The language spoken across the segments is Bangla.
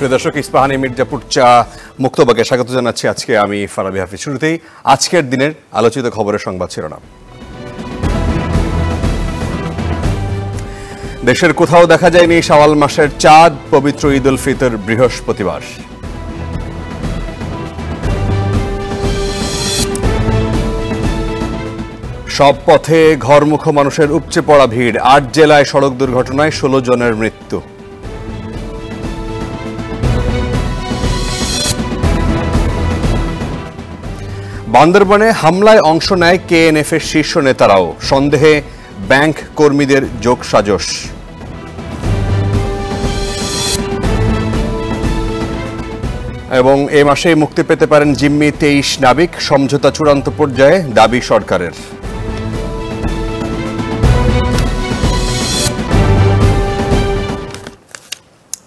প্রিয় দর্শক, ইস্পাহানি মির্জাপুর চা মুক্তবাগে স্বাগত জানাচ্ছি। আজকে আমি ফারাবি হাফিজ। শুরুতেই আজকের দিনের আলোচিত খবরের সংবাদ শিরোনাম। দেশের কোথাও দেখা যায়নি শাওয়াল মাসের চাঁদ, পবিত্র ঈদ উল ফিতর বৃহস্পতিবার। সব পথে ঘরমুখো মানুষের উপচে পড়া ভিড়, ৮ জেলায় সড়ক দুর্ঘটনায় ১৬ জনের মৃত্যু। বান্দরবানে হামলায় অংশ নেয় কেএনএফ এর শীর্ষ নেতারাও, সন্দেহে ব্যাংক কর্মীদের যোগসাজশ। এবং এ মাসে মুক্তি পেতে পারেন জিম্মি ২৩ নাবিক, সমঝোতা চূড়ান্ত পর্যায়ে, দাবি সরকারের।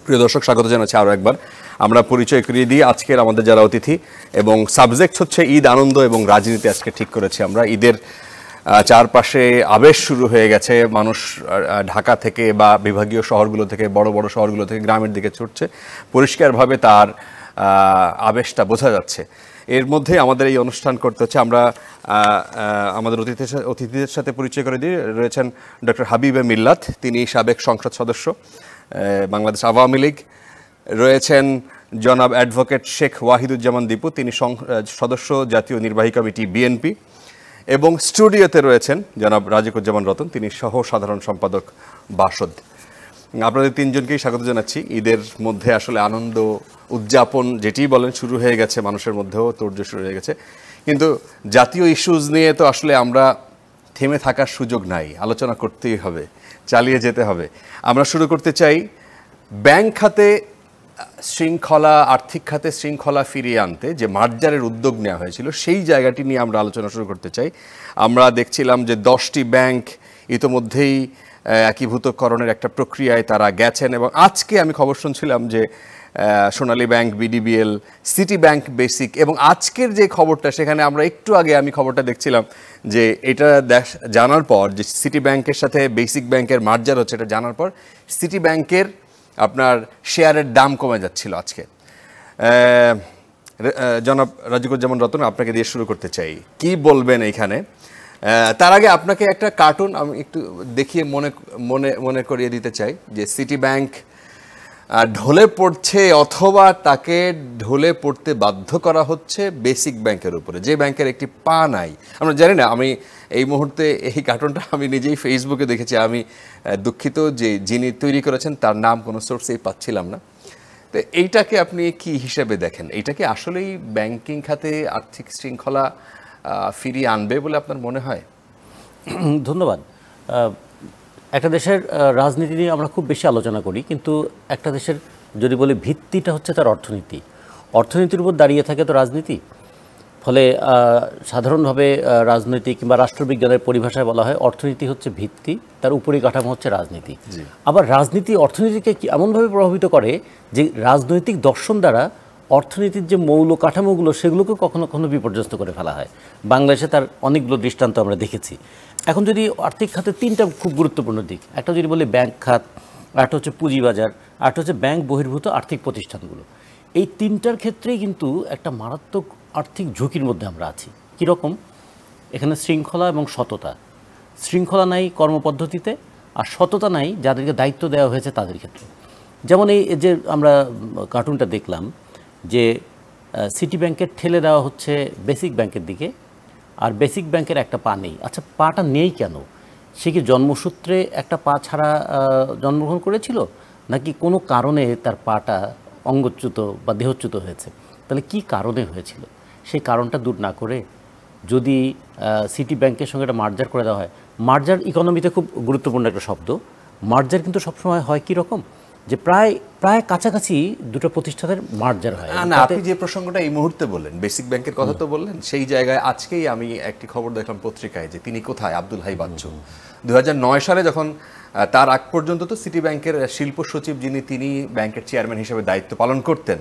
প্রিয় দর্শক, স্বাগত জানাচ্ছি আরও একবার। আমরা পরিচয় করিয়ে দিই আজকের আমাদের যারা অতিথি, এবং সাবজেক্ট হচ্ছে ঈদ, আনন্দ এবং রাজনীতি। আজকে ঠিক করেছি আমরা ঈদের চারপাশে আবেশ শুরু হয়ে গেছে। মানুষ ঢাকা থেকে বা বিভাগীয় শহরগুলো থেকে, বড় বড় শহরগুলো থেকে গ্রামের দিকে ছুটছে। পরিষ্কারভাবে তার আবেশটা বোঝা যাচ্ছে। এর মধ্যে আমাদের এই অনুষ্ঠান করতে হচ্ছে। আমরা আমাদের অতিথিদের সাথে পরিচয় করে দিই। রয়েছেন ডক্টর হাবিবে মিল্লাত, তিনি সাবেক সংসদ সদস্য বাংলাদেশ আওয়ামী লীগ। রয়েছেন জনাব অ্যাডভোকেট শেখ ওয়াহিদুজ্জামান দীপু, তিনি সদস্য জাতীয় নির্বাহী কমিটি বিএনপি। এবং স্টুডিওতে রয়েছেন জনাব রাজিকুজ্জামান রতন, তিনি সহ সাধারণ সম্পাদক বাসদ। আপনাদের তিনজনকেই স্বাগত জানাচ্ছি। ঈদের মধ্যে আসলে আনন্দ উদযাপন যেটি বলেন শুরু হয়ে গেছে, মানুষের মধ্যেও তোড়জোড় শুরু হয়ে গেছে। কিন্তু জাতীয় ইস্যুজ নিয়ে তো আসলে আমরা থেমে থাকার সুযোগ নাই, আলোচনা করতেই হবে, চালিয়ে যেতে হবে। আমরা শুরু করতে চাই ব্যাংক খাতে শৃঙ্খলা, আর্থিক খাতে শৃঙ্খলা ফিরিয়ে আনতে যে মার্জারের উদ্যোগ নেওয়া হয়েছিল, সেই জায়গাটি নিয়ে আমরা আলোচনা শুরু করতে চাই। আমরা দেখছিলাম যে 10টি ব্যাংক ইতোমধ্যেই একীভূতকরণের একটা প্রক্রিয়ায় তারা গেছেন, এবং আজকে আমি খবর শুনছিলাম যে Sonali Bank, BDBL, City Bank Basic, এবং আজকের যে খবরটা সেখানে আমরা একটু আগে আমি খবরটা দেখছিলাম যে এটা জানার পর যে সিটি ব্যাংকের সাথে বেসিক ব্যাংকের মার্জার হচ্ছে, এটা জানার পর সিটি ব্যাংকের আপনার শেয়ারের দাম কমে যাচ্ছিল আজকে। জনাব রাজিকুজ্জামান রতন, আপনাকে দিয়ে শুরু করতে চাই, কি বলবেন এইখানে? তার আগে আপনাকে একটা কার্টুন আমি একটু দেখিয়ে মনে করিয়ে দিতে চাই যে সিটি ব্যাংক ঢলে পড়ছে, অথবা তাকে ঢলে পড়তে বাধ্য করা হচ্ছে বেসিক ব্যাংকের উপরে, যে ব্যাংকের একটি পা নাই। আমরা জানি না, আমি এই মুহূর্তে এই কার্টুনটা আমি নিজেই ফেসবুকে দেখেছি। আমি দুঃখিত যে যিনি তৈরি করেছেন তার নাম কোনো সোর্সেই পাচ্ছিলাম না। তো এইটাকে আপনি কি হিসেবে দেখেন? এইটাকে আসলেই ব্যাংকিং খাতে আর্থিক শৃঙ্খলা ফিরিয়ে আনবে বলে আপনার মনে হয়? ধন্যবাদ। একটা দেশের রাজনীতি নিয়ে আমরা খুব বেশি আলোচনা করি, কিন্তু একটা দেশের যদি বলি ভিত্তিটা হচ্ছে তার অর্থনীতি, অর্থনীতির উপর দাঁড়িয়ে থাকে তো রাজনীতি। ফলে সাধারণভাবে রাজনৈতিক কিংবা রাষ্ট্রবিজ্ঞানের পরিভাষায় বলা হয় অর্থনীতি হচ্ছে ভিত্তি, তার উপরি কাঠামো হচ্ছে রাজনীতি। আবার রাজনীতি অর্থনীতিকে এমনভাবে প্রভাবিত করে যে রাজনৈতিক দর্শন দ্বারা অর্থনীতির যে মৌল কাঠামোগুলো সেগুলোকে কখনো কখনো বিপর্যস্ত করে ফেলা হয়। বাংলাদেশে তার অনেকগুলো দৃষ্টান্ত আমরা দেখেছি। এখন যদি আর্থিক খাতে তিনটা খুব গুরুত্বপূর্ণ দিক, একটা যদি বলি ব্যাংক খাত, একটা হচ্ছে পুঁজিবাজার, একটা হচ্ছে ব্যাংক বহির্ভূত আর্থিক প্রতিষ্ঠানগুলো। এই তিনটার ক্ষেত্রেই কিন্তু একটা মারাত্মক আর্থিক ঝুঁকির মধ্যে আমরা আছি। কীরকম? এখানে শৃঙ্খলা এবং সততা, শৃঙ্খলা নাই কর্মপদ্ধতিতে, আর সততা নাই যাদেরকে দায়িত্ব দেওয়া হয়েছে তাদের ক্ষেত্রে। যেমন এই যে আমরা কার্টুনটা দেখলাম যে সিটি ব্যাংকের ঠেলে দেওয়া হচ্ছে বেসিক ব্যাংকের দিকে, আর বেসিক ব্যাংকের একটা পা নেই। আচ্ছা, পাটা নেই কেন? সে কি জন্মসূত্রে একটা পা ছাড়া জন্মগ্রহণ করেছিল, নাকি কোনো কারণে তার পাটা অঙ্গচ্যুত বা দেহচ্যুত হয়েছে? তাহলে কি কারণে হয়েছিল সেই কারণটা দূর না করে যদি সিটি ব্যাংকের সঙ্গে একটা মার্জার করে দেওয়া হয়। মার্জার ইকোনমিতে খুব গুরুত্বপূর্ণ একটা শব্দ। মার্জার কিন্তু সবসময় হয় কীরকম, যে প্রায় কাছাকাছি দুটো প্রতিষ্ঠানের মার্জার হয়। না, আপনি যে প্রসঙ্গটা এই মুহূর্তে বললেন, বেসিক ব্যাংকের কথা তো বললেন, সেই জায়গায় আজকেই আমি একটি খবর দেখলাম পত্রিকায় যে তিনি কোথায়, আব্দুল হাই বাচ্চু 2009 সালে যখন, তার আগ পর্যন্ত তো সিটি ব্যাংকের শিল্প সচিব যিনি, তিনি ব্যাংকের চেয়ারম্যান হিসেবে দায়িত্ব পালন করতেন।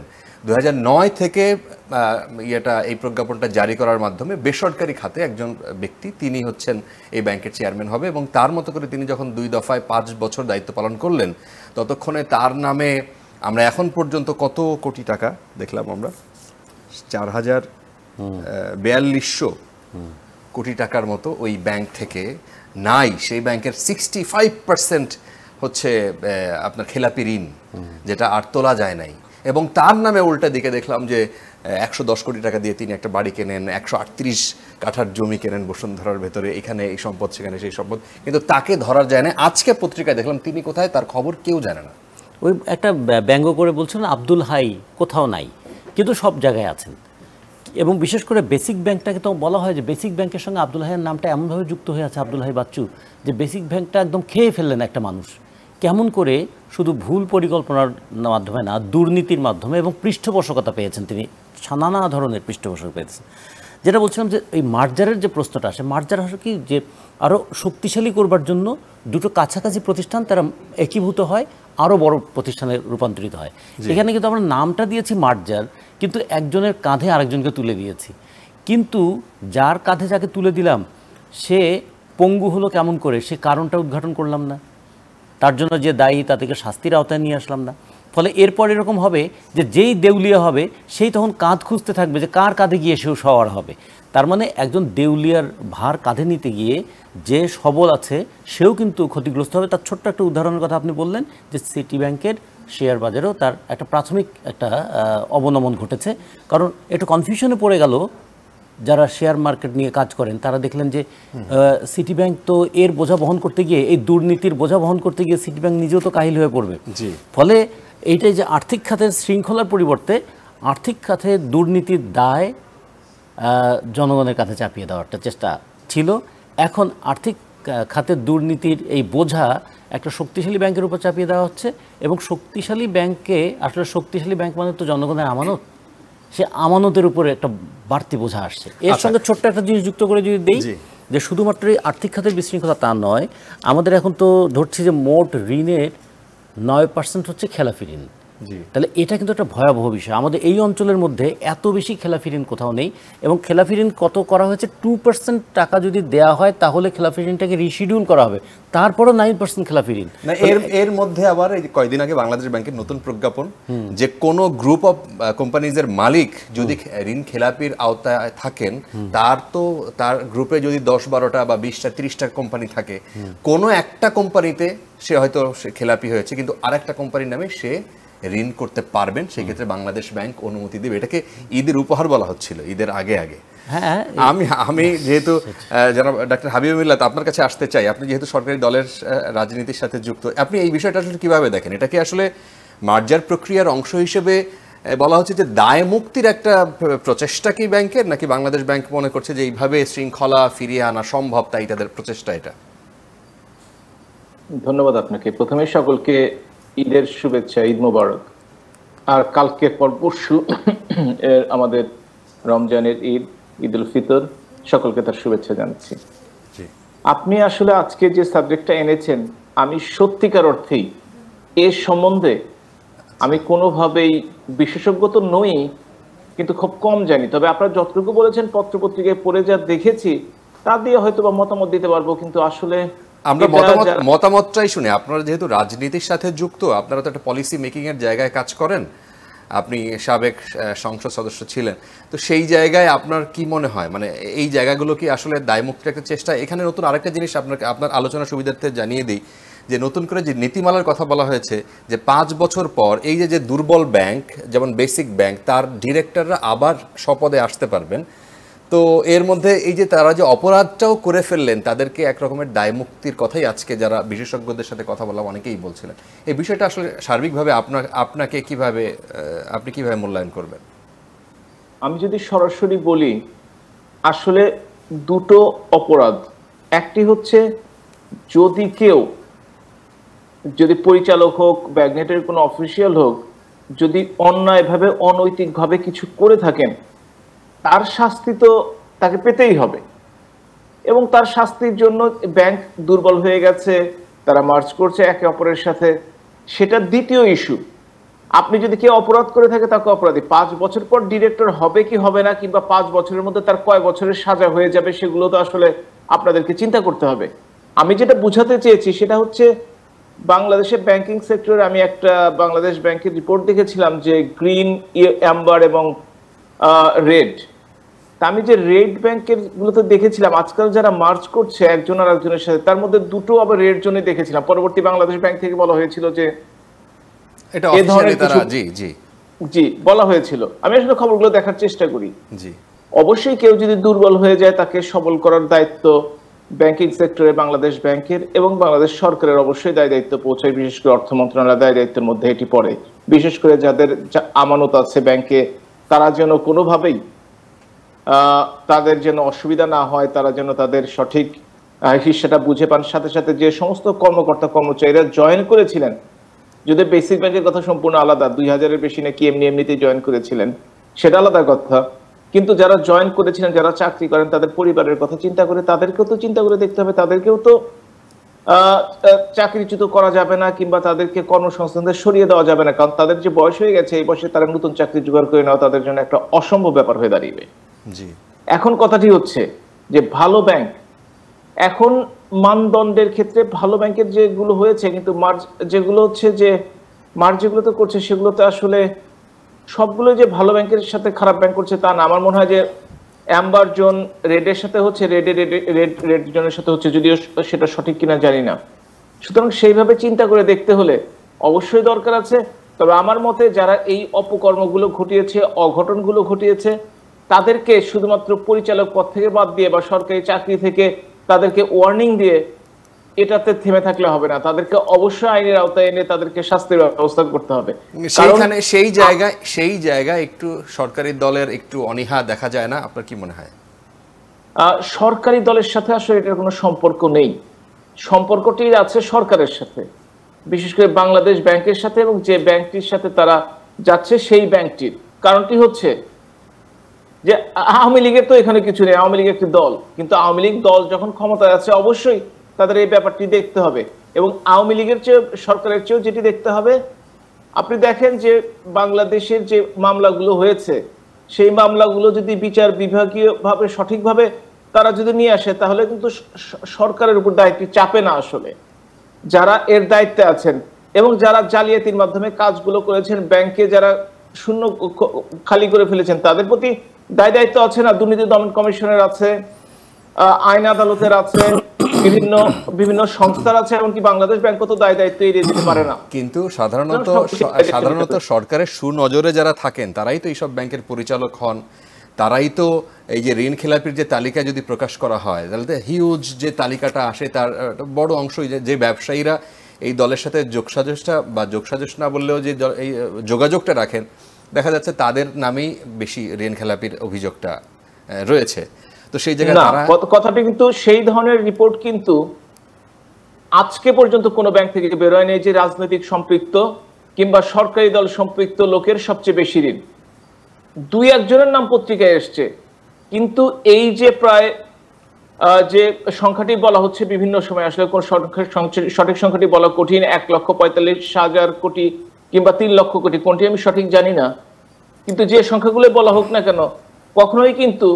2009 থেকে এই প্রজ্ঞাপনটা জারি করার মাধ্যমে বেসরকারি খাতে একজন ব্যক্তি, তিনি হচ্ছেন এই ব্যাংকের চেয়ারম্যান হবে, এবং তার মতো করে তিনি যখন 2 দফায় 5 বছর দায়িত্ব পালন করলেন, ততক্ষণে তার নামে আমরা এখন পর্যন্ত কত কোটি টাকা দেখলাম আমরা 4,4200 কোটি টাকার মতো ওই ব্যাংক থেকে নাই। সেই ব্যাংকের 65% হচ্ছে আপনার খেলাপি ঋণ, যেটা আর তোলা যায় নাই। এবং তার নামে উল্টা দিকে দেখলাম যে 110 কোটি টাকা দিয়ে তিনি একটা বাড়ি কেনেন, 138 কাঠার জমি কেনেন বসুন্ধরার ভেতরে, এখানে এই সম্পদ সেখানে সেই সম্পদ, কিন্তু তাকে ধরা যায় না। আজকে পত্রিকায় দেখলাম তিনি কোথায়, তার খবর কেউ জানে না। ওই একটা ব্যঙ্গ করে বলছেন আব্দুল হাই কোথাও নাই, কিন্তু সব জায়গায় আছেন। এবং বিশেষ করে বেসিক ব্যাংকটাকে তো বলা হয় যে বেসিক ব্যাংকের সঙ্গে আব্দুল হাইয়ের নামটা এমনভাবে যুক্ত হয়ে আছে, আব্দুল হাই বাচ্চু, যে বেসিক ব্যাংকটা একদম খেয়ে ফেললেন একটা মানুষ। কেমন করে শুধু ভুল পরিকল্পনার মাধ্যমে না, দুর্নীতির মাধ্যমে এবং পৃষ্ঠপোষকতা পেয়েছেন তিনি, নানা ধরনের পৃষ্ঠপোষক পেয়েছেন। যেটা বলছিলাম যে এই মার্জারের যে প্রশ্নটা আসে, মার্জার আসলে কি যে আরও শক্তিশালী করবার জন্য দুটো কাছাকাছি প্রতিষ্ঠান তারা একীভূত হয়, আরও বড় প্রতিষ্ঠানে রূপান্তরিত হয়। এখানে কিন্তু আমরা নামটা দিয়েছি মার্জার, কিন্তু একজনের কাঁধে আরেকজনকে তুলে দিয়েছি। কিন্তু যার কাঁধে যাকে তুলে দিলাম সে পঙ্গু হলো কেমন করে, সে কারণটা উদ্ঘাটন করলাম না, তার জন্য যে দায়ী তাদেরকে শাস্তির আওতায় নিয়ে আসলাম না। ফলে এরপর এরকম হবে যে যেই দেউলিয়া হবে সেই তখন কাঁধ খুঁজতে থাকবে যে কার কাঁধে গিয়ে সেও সওয়ার হবে। তার মানে একজন দেউলিয়ার ভার কাঁধে নিতে গিয়ে যে সবল আছে সেও কিন্তু ক্ষতিগ্রস্ত হবে। তার ছোট্ট একটা উদাহরণের কথা আপনি বললেন যে সিটি ব্যাংকের শেয়ার বাজারেও তার একটা প্রাথমিক একটা অবনমন ঘটেছে। কারণ একটু কনফিউশনে পড়ে গেল যারা শেয়ার মার্কেট নিয়ে কাজ করেন, তারা দেখলেন যে সিটি ব্যাংক তো এর বোঝা বহন করতে গিয়ে, এই দুর্নীতির বোঝা বহন করতে গিয়ে সিটি ব্যাংক নিজেও তো কাহিল হয়ে পড়বে। ফলে এইটাই যে আর্থিক খাতের শৃঙ্খলার পরিবর্তে আর্থিক খাতে দুর্নীতির দায় জনগণের কাছে চাপিয়ে দেওয়ার একটা চেষ্টা ছিল। এখন আর্থিক খাতের দুর্নীতির এই বোঝা একটা শক্তিশালী ব্যাংকের উপর চাপিয়ে দেওয়া হচ্ছে। এবং শক্তিশালী ব্যাংকে, আসলে শক্তিশালী ব্যাংক মানে তো জনগণের আমানত, সে আমানতের উপরে একটা বাড়তি বোঝা আসছে। এর সঙ্গে ছোট্ট একটা জিনিস যুক্ত করে যদি দেই, যে শুধুমাত্র এই আর্থিক খাতের বিশৃঙ্খলা তা নয়, আমাদের এখন তো ধরছি যে মোট ঋণের 9% হচ্ছে খেলাফি ঋণ। তাহলে এটা কিন্তু একটা ভয়াবহ বিষয়। আমাদের এই অঞ্চলের মধ্যে এত বেশি খেলাফি ঋণ কোথাও নেই। এবং খেলাফি ঋণ কত করা হয়েছে, 2% টাকা যদি দেওয়া হয় তাহলে খেলাফি ঋণটাকে রিশিডিউল করা হবে, তারপরও 9% খেলাফি ঋণ। এর মধ্যে আবার এই কয়েকদিন আগে বাংলাদেশ ব্যাংকের নতুন প্রজ্ঞাপন, যে কোন গ্রুপ অফ কোম্পানিজের মালিক যদি ঋণ খেলাপির আওতায় থাকেন, তার গ্রুপে যদি 10-12টা বা 20টা 30টা কোম্পানি থাকে, কোনো একটা কোম্পানিতে সে হয়তো খেলাপি হয়েছে কিন্তু আরেকটা কোম্পানির নামে সে ঋণ করতে পারবেন, সেই ক্ষেত্রে বাংলাদেশ ব্যাংক অনুমতি দেবে। এটাকে ঈদের উপহার বলা হচ্ছিল, ঈদের আগে আগে। হ্যাঁ, আমি যেহেতু জনাব ডাক্তার হাবিবুল মিল্লাত আপনার কাছে আসতে চাই, আপনি যেহেতু সরকারি দলের রাজনীতির সাথে যুক্ত, আপনি এই বিষয়টা আসলে কিভাবে দেখেন? এটা কি আসলে মার্জার প্রক্রিয়ার অংশ হিসেবে বলা হচ্ছে যে দায় মুক্তির একটা প্রচেষ্টা কি ব্যাংকের, নাকি বাংলাদেশ ব্যাংক মনে করছে যে এইভাবে শৃঙ্খলা ফিরিয়ে আনা সম্ভব, তাই তাদের প্রচেষ্টা এটা? ধন্যবাদ আপনাকে। প্রথমে সকলকে ঈদের শুভেচ্ছা, ঈদ মোবারক। আর কালকে পরশু আমাদের রমজানের ঈদ, ঈদুল ফিতর, সকলকে তার শুভেচ্ছা জানাচ্ছি। আপনি আসলে আজকে যে সাবজেক্টটা এনেছেন, আমি সত্যিকার অর্থেই এর সম্বন্ধে আমি কোনোভাবেই বিশেষজ্ঞ তো নই, কিন্তু খুব কম জানি। তবে আপনারা যতটুকু বলেছেন পত্রপত্রিকায় পড়ে যা দেখেছি তা দিয়ে হয়তো বা মতামত দিতে পারবো। কিন্তু আসলে আমরা মতামতটাই শুনে, আপনারা যেহেতু রাজনীতির সাথে যুক্ত, আপনারা তো একটা পলিসি মেকিং এর জায়গায় কাজ করেন, আপনি সাবেক সংসদ সদস্য ছিলেন, তো সেই জায়গায় আপনার কি মনে হয়, মানে এই জায়গাগুলো কি আসলে দায়মুক্তির একটা চেষ্টা? এখানে নতুন আরেকটা জিনিস আপনার আলোচনা সুবিধার্থে জানিয়ে দিই, যে নতুন করে যে নীতিমালার কথা বলা হয়েছে, যে 5 বছর পর এই যে দুর্বল ব্যাংক যেমন বেসিক ব্যাংক, তার ডিরেক্টররা আবার স্বপদে আসতে পারবেন। তো এর মধ্যে এই যে তারা যে অপরাধটাও করে ফেললেন, তাদেরকে এক রকমের দায়মুক্তির কথাই আজকে যারা বিশেষজ্ঞদের সাথে কথা বলা অনেকেই বলছিলেন। এই বিষয়টা আসলে সার্বিকভাবে আপনি কিভাবে মূল্যায়ন করবেন? আমি যদি সরাসরি বলি, আসলে দুটো অপরাধ। একটি হচ্ছে যদি পরিচালক হোক, ব্যাংকের কোনো অফিসিয়াল হোক, যদি অন্যায়ভাবে অনৈতিকভাবে কিছু করে থাকেন, তার শাস্তি তো তাকে পেতেই হবে। এবং তার শাস্তির জন্য ব্যাংক দুর্বল হয়ে গেছে, তারা মার্জ করছে একে অপরের সাথে, সেটা দ্বিতীয় ইস্যু। আপনি যদি কেউ অপরাধ করে থাকে তাকে অপরাধী, 5 বছর পর ডিরেক্টর হবে কি হবে না, কিংবা 5 বছরের মধ্যে তার কয় বছরের সাজা হয়ে যাবে, সেগুলো তো আসলে আপনাদেরকে চিন্তা করতে হবে। আমি যেটা বুঝাতে চেয়েছি সেটা হচ্ছে, বাংলাদেশের ব্যাংকিং সেক্টরে আমি একটা বাংলাদেশ ব্যাংকের রিপোর্ট দেখেছিলাম যে গ্রিন, অ্যাম্বার এবং রেড। তা আমি যে রেড ব্যাংকের গুলোতে দেখেছিলাম আজকাল যারা মার্চ করছে একজন আর একজনের সাথে, তার মধ্যে দুটো আবার রেড জোনে দেখেছিলাম। পরবর্তী বাংলাদেশ ব্যাংক থেকে বলা হয়েছিল যে এটা এ ধরনের অফিশিয়ালি তারা কিছু- জি জি জি বলা হয়েছিল। আমি আসলে খবরগুলো দেখার চেষ্টা করি। জি অবশ্যই কেউ যদি দুর্বল হয়ে যায় তাকে সবল করার দায়িত্ব ব্যাংকিং সেক্টরে বাংলাদেশ ব্যাংকের এবং বাংলাদেশ সরকারের অবশ্যই দায়িত্ব পৌঁছায়, বিশেষ করে অর্থ মন্ত্রণালয়ের দায়িত্বের মধ্যে এটি পড়ে। বিশেষ করে যাদের আমানত আছে ব্যাংকে, তারা যেন কোনোভাবেই তাদের যেন অসুবিধা না হয়, তারা যেন তাদের সঠিক হিস্সাটা বুঝে পান। সাথে সাথে যে সমস্ত কর্মকর্তা কর্মচারীরা জয়েন করেছিলেন, যদি বেসিক ব্যাংকের কথা সম্পূর্ণ আলাদা, 2000-এর বেশি নাকি এমনিতেই জয়েন করেছিলেন, সেটা আলাদা কথা। কিন্তু যারা জয়েন করেছিলেন, যারা চাকরি করেন, তাদের পরিবারের কথা চিন্তা করে তাদেরকেও তো চিন্তা করে দেখতে হবে। তাদেরকেও তো চাকরিচ্যুত করা যাবে না, কিংবা তাদেরকে কর্মসংস্থান থেকে সরিয়ে দেওয়া যাবে না, কারণ তাদের যে বয়স হয়ে গেছে, এই বয়সে তারা নতুন চাকরি জোগাড় করে নেওয়া তাদের জন্য একটা অসম্ভব ব্যাপার হয়ে দাঁড়িয়ে। জি এখন কথাটি হচ্ছে যে ভালো ব্যাংক, এখন মানদণ্ডের ক্ষেত্রে ভালো ব্যাংকের যেগুলো হয়েছে, কিন্তু মার্জ যেগুলো হচ্ছে যে মার্জ যেগুলো তো করছে, সেগুলোতে আসলে সবগুলো যে ভালো ব্যাংকের সাথে খারাপ ব্যাংক করছে তা না। আমার মনে হয় যে অ্যাম্বার জোন রেডের সাথে হচ্ছে, রেড জোনের সাথে হচ্ছে, যদিও সেটা সঠিক কিনা জানি না। সুতরাং সেইভাবে চিন্তা করে দেখতে হলে অবশ্যই দরকার আছে। তবে আমার মতে যারা এই অপকর্মগুলো ঘটিয়েছে, অঘটনগুলো ঘটিয়েছে, তাদেরকে শুধুমাত্র পরিচালক পদ থেকে বাদ দিয়ে বা সরকারি চাকরি থেকে তাদেরকে ওয়ার্নিং দিয়ে এটাতে থেমে থাকলে হবে না। তাদেরকে অবশ্যই আইনের আওতায় এনে তাদেরকে শাস্তির ব্যবস্থা করতে হবে। সেইখানে সেই জায়গায় একটু সরকারি দলের একটু অনীহা দেখা যায় না? আপনার কি মনে হয়? সরকারি দলের সাথে আসলে এটার কোনো সম্পর্ক নেই। সম্পর্কটি আছে সরকারের সাথে, বিশেষ করে বাংলাদেশ ব্যাংকের সাথে, এবং যে ব্যাংকটির সাথে তারা যাচ্ছে সেই ব্যাংকটির। কারণটি হচ্ছে যে আওয়ামী লীগের তো এখানে কিছু নেই, আওয়ামী লীগ একটি দল, কিন্তু আওয়ামী লীগ দল যখন ক্ষমতায় আছে অবশ্যই তাদের এই ব্যাপারটি দেখতে হবে। এবং আওয়ামী লীগের চেয়ে সরকারের চেয়েও যেটি দেখতে হবে, আপনি দেখেন যে বাংলাদেশের যে মামলাগুলো হয়েছে, সেই মামলাগুলো যদি বিচার বিভাগীয় ভাবে সঠিকভাবে তারা যদি নিয়ে আসে, তাহলে কিন্তু সরকারের উপর দায়িত্ব চাপে না আসলে যারা এর দায়িত্বে আছেন, এবং যারা জালিয়াতির মাধ্যমে কাজগুলো করেছেন, ব্যাংকে যারা শূন্য খালি করে ফেলেছেন, তাদের প্রতি দায়িত্ব আছে না? দুর্নীতি দমন কমিশনের আছে, আইন আদালতের আছে, বিভিন্ন সংস্থার আছে, এমনকি বাংলাদেশ ব্যাংক তো দায়িত্ব এড়িয়ে যেতে পারে না। কিন্তু সাধারণত সরকারের সুনজরে যারা থাকেন তারাই তো এইসব ব্যাংকের পরিচালক হন। তারাই তো এই যে ঋণ খেলাপির যে তালিকা যদি প্রকাশ করা হয়, তাহলে তো হিউজ যে তালিকাটা আসে তার বড় অংশই যে ব্যবসায়ীরা এই দলের সাথে যোগসাজশ না বললেও যে এই যোগাযোগটা রাখেন, দেখা যাচ্ছে তাদের নামেই বেশি ঋণ খেলাপির অভিযোগটা রয়েছে। তো সেই জায়গায় কথাটি কিন্তু সেই ধরনের রিপোর্ট কিন্তু আজকে পর্যন্ত কোনো ব্যাংক থেকে বেরোয় নেই যে রাজনৈতিক সম্পৃক্ত কিংবা সরকারি দল সম্পৃক্ত লোকের সবচেয়ে বেশি ঋণ। দুই একজনের নাম পত্রিকায় এসছে, কিন্তু এই যে প্রায় যে সংখ্যাটি বলা হচ্ছে বিভিন্ন সময়, আসলে কোন সঠিক সংখ্যাটি বলা কঠিন, 1,45,000 কোটি কিংবা 3 লক্ষ কোটি, কোনটি আমি সঠিক জানি না। কিন্তু যে সংখ্যাগুলো বলা হোক না কেন, কখনোই কিন্তু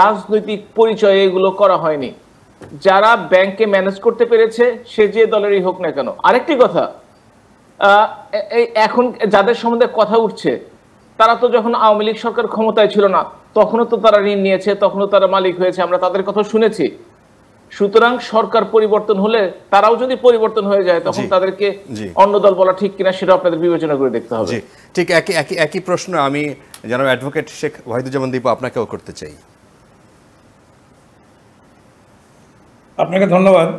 রাজনৈতিক পরিচয়ে এগুলো করা হয়নি। যারা ব্যাংকে ম্যানেজ করতে পেরেছে, সে যে দলেরই হোক না কেন। আরেকটি কথা, এখন যাদের সম্বন্ধে কথা উঠছে, তারা তো যখন আওয়ামী লীগ সরকার ক্ষমতায় ছিল না, তখনও তো তারা ঋণ নিয়েছে, তখনও তারা মালিক হয়েছে, আমরা তাদের কথা শুনেছি। সুতরাং সরকার পরিবর্তন হলে তারাও যদি পরিবর্তন হয়ে যায়, তখন তাদেরকে অন্য দল বলা ঠিক কিনা সেটা আপনাদের বিবেচনা করে দেখতে হবে। ঠিক একই প্রশ্ন আমি জনাব অ্যাডভোকেট শেখ ওয়াহিদুজ্জামান দীপু আপনাকেও করতে চাই। আপনাকে ধন্যবাদ।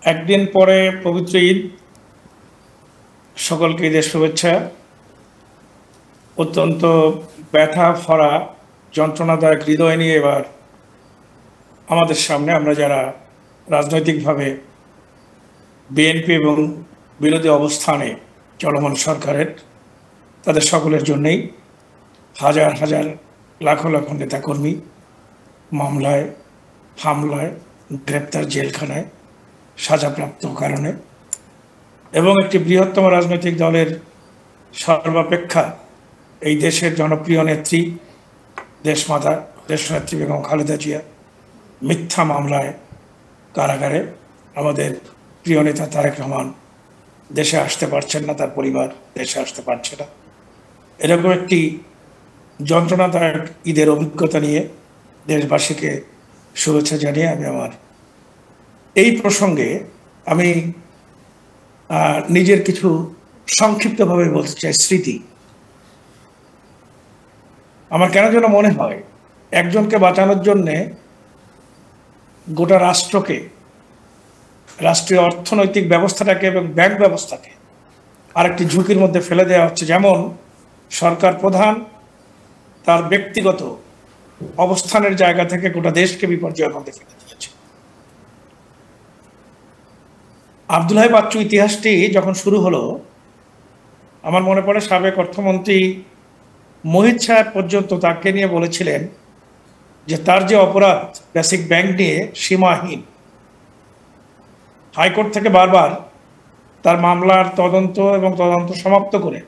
একদিন পরে পবিত্র ঈদ, সকলকে ঈদের শুভেচ্ছা। অত্যন্ত ব্যথা ভরা যন্ত্রণাদায়ক হৃদয় নিয়ে এবার আমাদের সামনে, আমরা যারা রাজনৈতিকভাবে বিএনপি এবং বিরোধী অবস্থানে চলমান সরকারের, তাদের সকলের জন্যেই হাজার হাজার লাখো লাখো নেতাকর্মী মামলায়, হামলায়, গ্রেপ্তার, জেলখানায়, সাজাপ্রাপ্ত কারণে, এবং একটি বৃহত্তম রাজনৈতিক দলের সর্বাপেক্ষা এই দেশের জনপ্রিয় নেত্রী, দেশমাতা, দেশনেত্রী বেগম খালেদা জিয়া মিথ্যা মামলায় কারাগারে, আমাদের প্রিয় নেতা তারেক রহমান দেশে আসতে পারছেন না, তার পরিবার দেশে আসতে পারছে না। এরকম একটি যন্ত্রণাদায়ক ঈদের অভিজ্ঞতা নিয়ে দেশবাসীকে শুভেচ্ছা জানিয়ে আমি আমার এই প্রসঙ্গে আমি নিজের কিছু সংক্ষিপ্তভাবে বলতে চাই। স্মৃতি আমার কেন যেন মনে হয় একজনকে বাঁচানোর জন্যে গোটা রাষ্ট্রকে, রাষ্ট্রীয় অর্থনৈতিক ব্যবস্থাটাকে এবং ব্যাংক ব্যবস্থাকে আরেকটি ঝুঁকির মধ্যে ফেলে দেওয়া হচ্ছে। যেমন সরকার প্রধান তার ব্যক্তিগত অবস্থানের জায়গা থেকে গোটা দেশকে বিপর্যয়ের মধ্যে ফেলে দিয়েছে। আব্দুল হাই বাচ্চু ইতিহাসটি যখন শুরু হলো, আমার মনে পড়ে সাবেক অর্থমন্ত্রী মোহিত সাহেব পর্যন্ত তাকে নিয়ে বলেছিলেন যে তার যে অপরাধ বেসিক ব্যাংক নিয়ে সীমাহীন। হাইকোর্ট থেকে বারবার তার মামলার তদন্ত এবং তদন্ত সমাপ্ত করে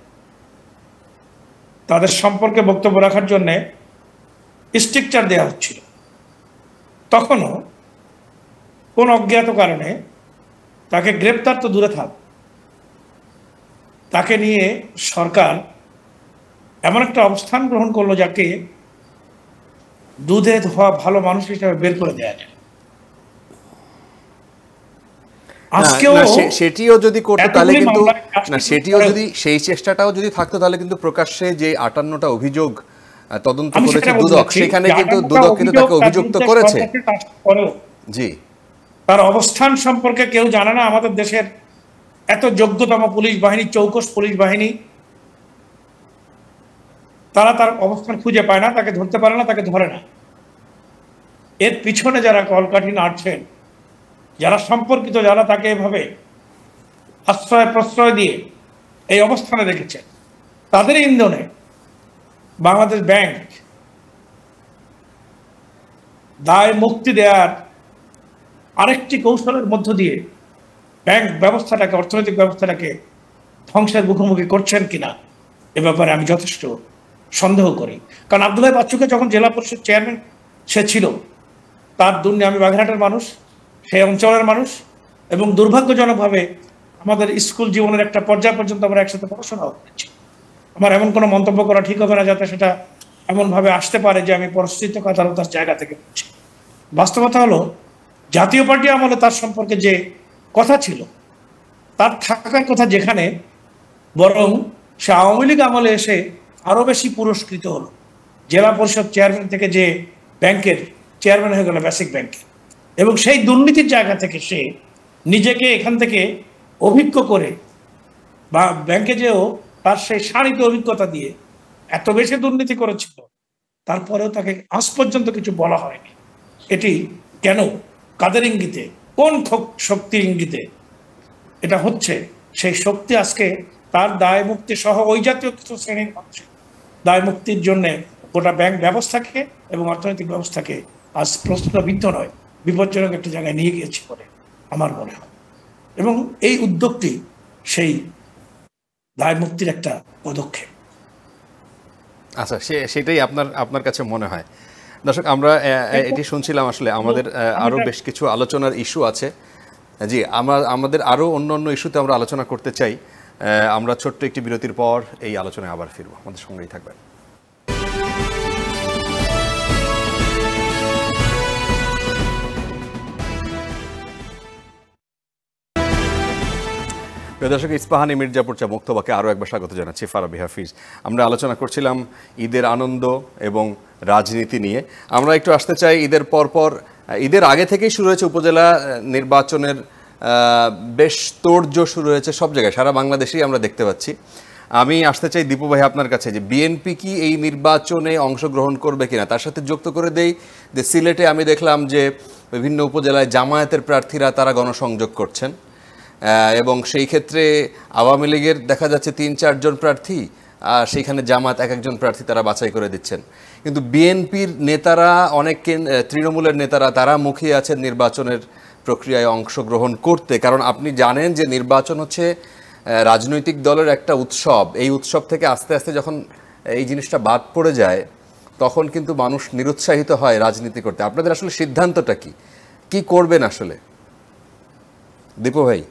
তাদের সম্পর্কে বক্তব্য রাখার জন্য স্ট্রিকচার দেওয়া হচ্ছিল। তখনও কোন অজ্ঞাত কারণে তাকে গ্রেপ্তার তো দূরে থাক, তাকে নিয়ে সরকার এমন একটা অবস্থান গ্রহণ করলো যাকে দুধে ধোয়া ভালো মানুষ হিসেবে বের করে দেওয়া যায়। আজকেও সেটিও যদি করতো তাহলে কিন্তু না, সেটিও যদি সেই চেষ্টাটাও যদি থাকতো তাহলে কিন্তু প্রকাশ্যে যে 58টা অভিযোগ তদন্ত করেছে দুদক, সেখানে কিন্তু দুদক কিন্তু তাকে অভিযুক্ত করেছে। জি, তার অবস্থান সম্পর্কে কেউ জানে না। আমাদের দেশের এত যোগ্যতম পুলিশ বাহিনী, চৌকস পুলিশ বাহিনী, তারা তার অবস্থান খুঁজে পায় না, তাকে ধরতে পারে না, তাকে ধরে না। এর পিছনে যারা কলকাঠি নাড়ছেন, যারা সম্পর্কিত, যারা তাকে এভাবে আশ্রয় প্রশ্রয় দিয়ে এই অবস্থানে রেখেছেন, তাদের ইন্ধনে বাংলাদেশ ব্যাংক দায় মুক্তি দেওয়ার আরেকটি কৌশলের মধ্য দিয়ে ব্যাংক ব্যবস্থাটাকে, অর্থনৈতিক ব্যবস্থাটাকে ধ্বংসের মুখোমুখি করছেন কিনা এ ব্যাপারে আমি যথেষ্ট সন্দেহ করি। কারণ আব্দুল হাই বাচ্চুকে যখন জেলা পরিষদ চেয়ারম্যান সে ছিল, তার দুর্নীতি, আমি বাগেরহাটের মানুষ, সেই অঞ্চলের মানুষ, এবং দুর্ভাগ্যজনকভাবে আমাদের স্কুল জীবনের একটা পর্যায় পর্যন্ত আমরা একসাথে পড়াশোনাও করেছি। আমার এমন কোনো মন্তব্য করা ঠিক হবে না যাতে সেটা এমনভাবে আসতে পারে যে আমি পরিস্থিতিগতার জায়গা থেকে বলছি। বাস্তবতা হলো জাতীয় পার্টি আমলে তার সম্পর্কে যে কথা ছিল, তার থাকার কথা যেখানে, বরং সে আওয়ামী লীগ আমলে এসে আরো বেশি পুরস্কৃত হলো। জেলা পরিষদ চেয়ারম্যান থেকে যে ব্যাংকের চেয়ারম্যান হয়ে গেল বেসিক ব্যাংকে, এবং সেই দুর্নীতির জায়গা থেকে সে নিজেকে এখান থেকে অভিজ্ঞ করে, বা ব্যাংকে যেও তার সেই শাণিত অভিজ্ঞতা দিয়ে এত বেশি দুর্নীতি করেছিল, তারপরেও তাকে আজ পর্যন্ত কিছু বলা হয়নি। এটি কেন, কাদের ইঙ্গিতে, কোন শক্তির ইঙ্গিতে এটা হচ্ছে? সেই শক্তি আজকে তার দায় মুক্তি সহ ওই জাতীয় কিছু শ্রেণীর মানুষের দায় মুক্তির জন্য গোটা ব্যাংক ব্যবস্থাকে এবং অর্থনৈতিক ব্যবস্থাকে আজ প্রশ্নবিদ্ধ নয়, বিপজ্জনক একটা জায়গায় নিয়ে গিয়েছে বলে আমার মনে হয়। এবং এই উদ্যোগটি সেই দায় মুক্তির একটা পদক্ষেপ। আচ্ছা, সেটাই আপনার কাছে মনে হয়? দর্শক, আমরা এটি শুনছিলাম, আসলে আমাদের আরো বেশ কিছু আলোচনার ইস্যু আছে। জি, আমাদের আরো অন্য ইস্যুতে আমরা আলোচনা করতে চাই। আমরা ছোট্ট একটি বিরতির পর এই আলোচনায় আবার ফিরবো, আমাদের সঙ্গেই থাকবেন। দর্শক, ইস্পাহানি মির্জাপুর চা মুক্তবাকে আরও একবার স্বাগত জানাচ্ছি। ফারাবি হাফিজ। আমরা আলোচনা করছিলাম ঈদের আনন্দ এবং রাজনীতি নিয়ে। আমরা একটু আসতে চাই ঈদের পরপর, ঈদের আগে থেকেই শুরু হয়েছে উপজেলা নির্বাচনের বেশ তোড়জোড় শুরু হয়েছে সব জায়গায়, সারা বাংলাদেশেই আমরা দেখতে পাচ্ছি। আমি আসতে চাই দীপু ভাই আপনার কাছে, যে বিএনপি কি এই নির্বাচনে অংশগ্রহণ করবে কিনা। তার সাথে যুক্ত করে দেই যে সিলেটে আমি দেখলাম যে বিভিন্ন উপজেলায় জামায়াতের প্রার্থীরা তারা গণসংযোগ করছেন, এবং সেই ক্ষেত্রে আওয়ামী লীগের দেখা যাচ্ছে ৩-৪ জন প্রার্থী, আর সেইখানে জামাত একজন প্রার্থী তারা বাছাই করে দিচ্ছেন। কিন্তু বিএনপির নেতারা, অনেক তৃণমূলের নেতারা, তারা মুখিয়ে আছেন নির্বাচনের প্রক্রিয়ায় অংশগ্রহণ করতে। কারণ আপনি জানেন যে নির্বাচন হচ্ছে রাজনৈতিক দলের একটা উৎসব। এই উৎসব থেকে আস্তে আস্তে যখন এই জিনিসটা বাদ পড়ে যায়, তখন কিন্তু মানুষ নিরুৎসাহিত হয় রাজনীতি করতে। আপনাদের আসলে সিদ্ধান্তটা কি করবেন আসলে? দীপু ভাই।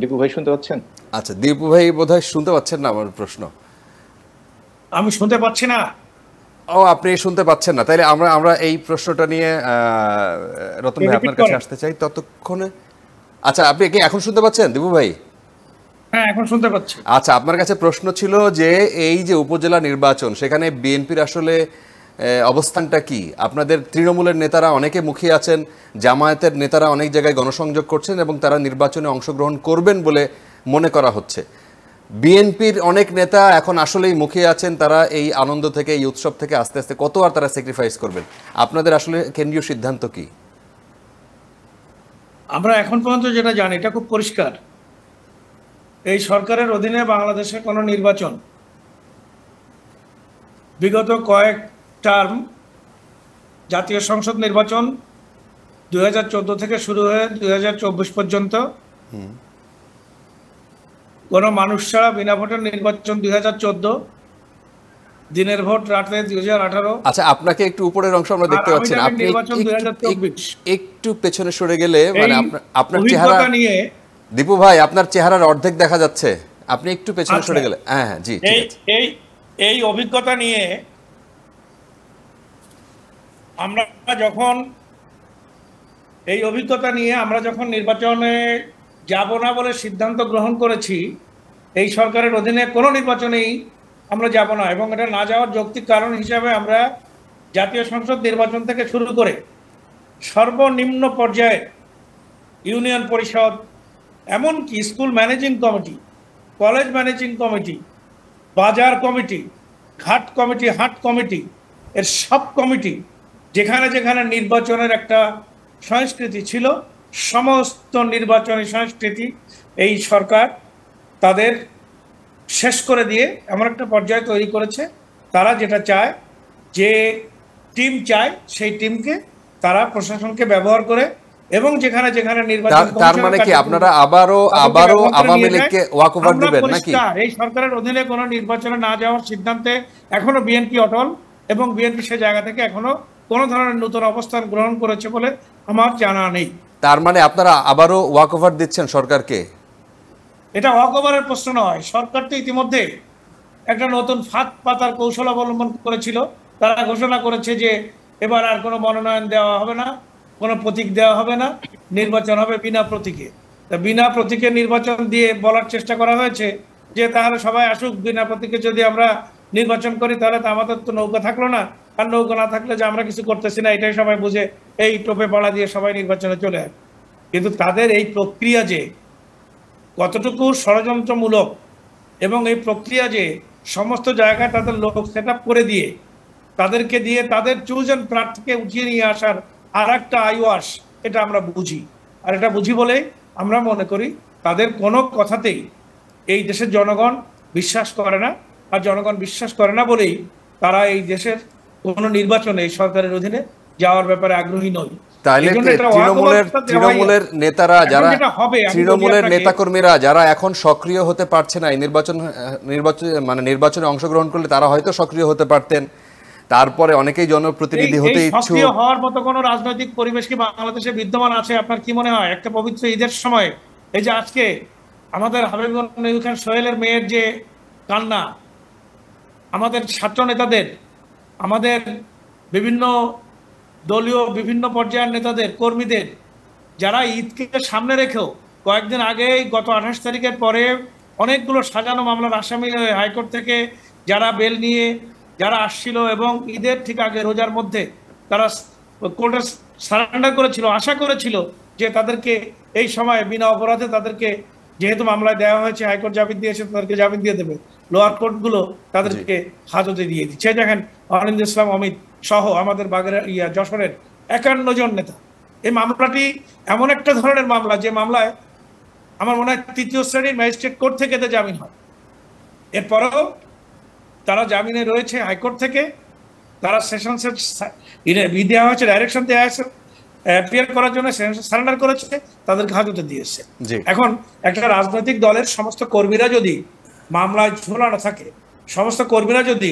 দীপু ভাই শুনতে পাচ্ছেন? আচ্ছা, দীপু ভাই বোধহয় শুনতে পাচ্ছেন না আমার প্রশ্ন। আমি শুনতে পাচ্ছি না। ও, আপনি শুনতে পাচ্ছেন না, তাইলে আমরা এই প্রশ্নটা নিয়ে রতন ভাই আপনার কাছে আসতে চাই ততক্ষণে। আচ্ছা, আপনি কি এখন শুনতে পাচ্ছেন দীপু ভাই? হ্যাঁ, এখন শুনতে পাচ্ছি। আচ্ছা, আপনার কাছে প্রশ্ন ছিল যে এই যে উপজেলা নির্বাচন, সেখানে বিএনপির আসলে অবস্থানটা কি? আপনাদের তৃণমূলের নেতারা অনেকে মুখিয়ে আছেন, জামায়াতের নেতারা অনেক জায়গায় গণসংযোগ করছেন এবং তারা নির্বাচনে অংশগ্রহণ করবেন বলে মনে করা হচ্ছে। বিএনপির অনেক নেতা এখন আসলেই মুখিয়ে আছেন, তারা এই আনন্দ থেকে, এই উৎসব থেকে আস্তে আস্তে কত আর তারা স্যাক্রিফাইস করবেন। আপনাদের আসলে কেন্দ্রীয় সিদ্ধান্ত কি? আমরা এখন পর্যন্ত যেটা জানি এটা খুব পরিষ্কার, এই সরকারের অধীনে বাংলাদেশে কোনো নির্বাচন বিগত কয়েক টার্ম, জাতীয় সংসদ নির্বাচন 2014 থেকে শুরু হয়ে 2024 পর্যন্ত, কোন মানুষ ছাড়া বিনা ভোটের নির্বাচন 2014, দিনের ভোট রাতে 2018। আচ্ছা, আপনাকে একটু উপরের অংশ আমরা দেখতে পাচ্ছি না, আপনি একটু পেছনে সরে গেলে মানে আপনার চেহারা নিয়ে, দীপু ভাই আপনার চেহারার অর্ধেক দেখা যাচ্ছে, আপনি একটু পেছনে সরে গেলে। হ্যাঁ হ্যাঁ, জি, ঠিক আছে। এই অভিজ্ঞতা নিয়ে আমরা যখন নির্বাচনে যাব না বলে সিদ্ধান্ত গ্রহণ করেছি, এই সরকারের অধীনে কোনো নির্বাচনেই আমরা যাব না, এবং এটা না যাওয়ার যৌক্তিক কারণ হিসাবে আমরা জাতীয় সংসদ নির্বাচন থেকে শুরু করে সর্বনিম্ন পর্যায়ে ইউনিয়ন পরিষদ, এমনকি school managing committee, college managing committee, বাজার কমিটি, ঘাট কমিটি, হাট কমিটি, এর সব কমিটি যেখানে যেখানে নির্বাচনের একটা সংস্কৃতি ছিল, সমস্ত নির্বাচনী সংস্কৃতি এই সরকার তাদের শেষ করে দিয়ে এমন একটা পর্যায়ে তৈরি করেছে, তারা যেটা চায়, যে টিম চায় সেই টিমকে তারা প্রশাসনকে ব্যবহার করে, এবং যেখানে যেখানে নির্বাচন, তার মানে কি আপনারা আবারও আওয়ামী লীগকে ওয়াক ওভার দিবেন নাকি? এই সরকারের অধীনে কোনো নির্বাচনে না যাওয়ার সিদ্ধান্তে এখনো বিএনপি অটল, এবং বিএনপি সে জায়গা থেকে এখনো কোনো ধরনের নতুন অবস্থান গ্রহণ করেছে বলে আমার জানা নেই। তার মানে আপনারা আবারও ওয়াক ওভার দিচ্ছেন সরকারকে? এটা ওয়াক ওভারের প্রশ্ন নয়, সরকার তো ইতিমধ্যে একটা নতুন ফাঁদ পাতার কৌশল অবলম্বন করেছিল। তারা ঘোষণা করেছে যে এবার আর কোনো মনোনয়ন দেওয়া হবে না, কোনো প্রতীক দেওয়া হবে না, নির্বাচন হবে বিনা প্রতীকে। তা বিনা প্রতীকে নির্বাচন দিয়ে বলার চেষ্টা করা হয়েছে যে তাহলে সবাই আসুক, বিনা প্রতীকে যদি আমরা নির্বাচন করি তাহলে তো আমাদের তো নৌকা থাকলো না, আর নৌকা না থাকলে যে আমরা কিছু করতেছি না এটাই সবাই বুঝে এই টোপে পাড়া দিয়ে সবাই নির্বাচনে চলে আসে। কিন্তু তাদের এই প্রক্রিয়া যে কতটুকু ষড়যন্ত্রমূলক, এবং এই প্রক্রিয়া যে সমস্ত জায়গায় তাদের লোক সেট করে দিয়ে তাদেরকে দিয়ে তাদের চুজেন প্রার্থীকে উঠিয়ে নিয়ে আসার আর একটা আইওয়াস, এটা আমরা বুঝি। আর এটা বুঝি বলে আমরা মনে করি তাদের কোনো কথাতেই এই দেশের জনগণ বিশ্বাস করে না, আর জনগণ বিশ্বাস করে না বলেই তারা এই দেশের কোনো নির্বাচনে এই সরকারের অধীনে যাওয়ার ব্যাপারে আগ্রহী নয়। তাহলে তৃণমূলের নেতারা, যারা তৃণমূলের নেতাকর্মীরা যারা এখন সক্রিয় হতে পারছে না, এই নির্বাচনে অংশগ্রহণ করলে তারা হয়তো সক্রিয় হতে পারতেন, তারপরে অনেকেই জনপ্রতিনিধি হতে ইচ্ছুক। সক্রিয় হওয়ার মতো কোনো রাজনৈতিক পরিবেশ কি বাংলাদেশে বিদ্যমান আছে? আপনার কি মনে হয় একটা পবিত্র ঈদের সময় এই যে আজকে আমাদের হাবিবুর নবী খান সোহেলের মেয়ের যে কান্না, আমাদের ছাত্র নেতাদের, আমাদের বিভিন্ন দলীয় বিভিন্ন পর্যায়ের নেতাদের, কর্মীদের, যারা ঈদকে সামনে রেখেও কয়েকদিন আগেই গত 28 তারিখের পরে অনেকগুলো সাজানো মামলার আসামি হাইকোর্ট থেকে যারা বেল নিয়ে যারা আসছিল, এবং ঈদের ঠিক আগে রোজার মধ্যে তারা কোর্টে সারেন্ডার করেছিল, আশা করেছিল যে তাদেরকে এই সময় বিনা অপরাধে তাদেরকে, যেহেতু মামলায় দেওয়া হয়েছে, হাইকোর্ট জামিন দিয়েছে, তাদেরকে জামিন দিয়ে দেবে, লোয়ার কোর্টগুলো তাদেরকে হাজতে দিয়ে দিচ্ছে। দেখেন অনিন্দ ইসলাম অমিত সহ আমাদের যশোরের 51 জন নেতা। এই মামলাটি এমন একটা ধরনের মামলা যে মামলায় আমার মনে হয় 3য় শ্রেণীর ম্যাজিস্ট্রেট কোর্ট থেকে এতে জামিন হয়, এরপরেও তারা জামিনে রয়েছে হাইকোর্ট থেকে। তারা সেশনসের দেওয়া হয়েছে, ডাইরেকশন দেওয়া হয়েছে অ্যাপিয়ার করার জন্য, সারেন্ডার করেছে, তাদেরকে হাজতে দিয়েছে। এখন একটা রাজনৈতিক দলের সমস্ত কর্মীরা যদি মামলায় ঝোলানো থাকে, সমস্ত কর্মীরা যদি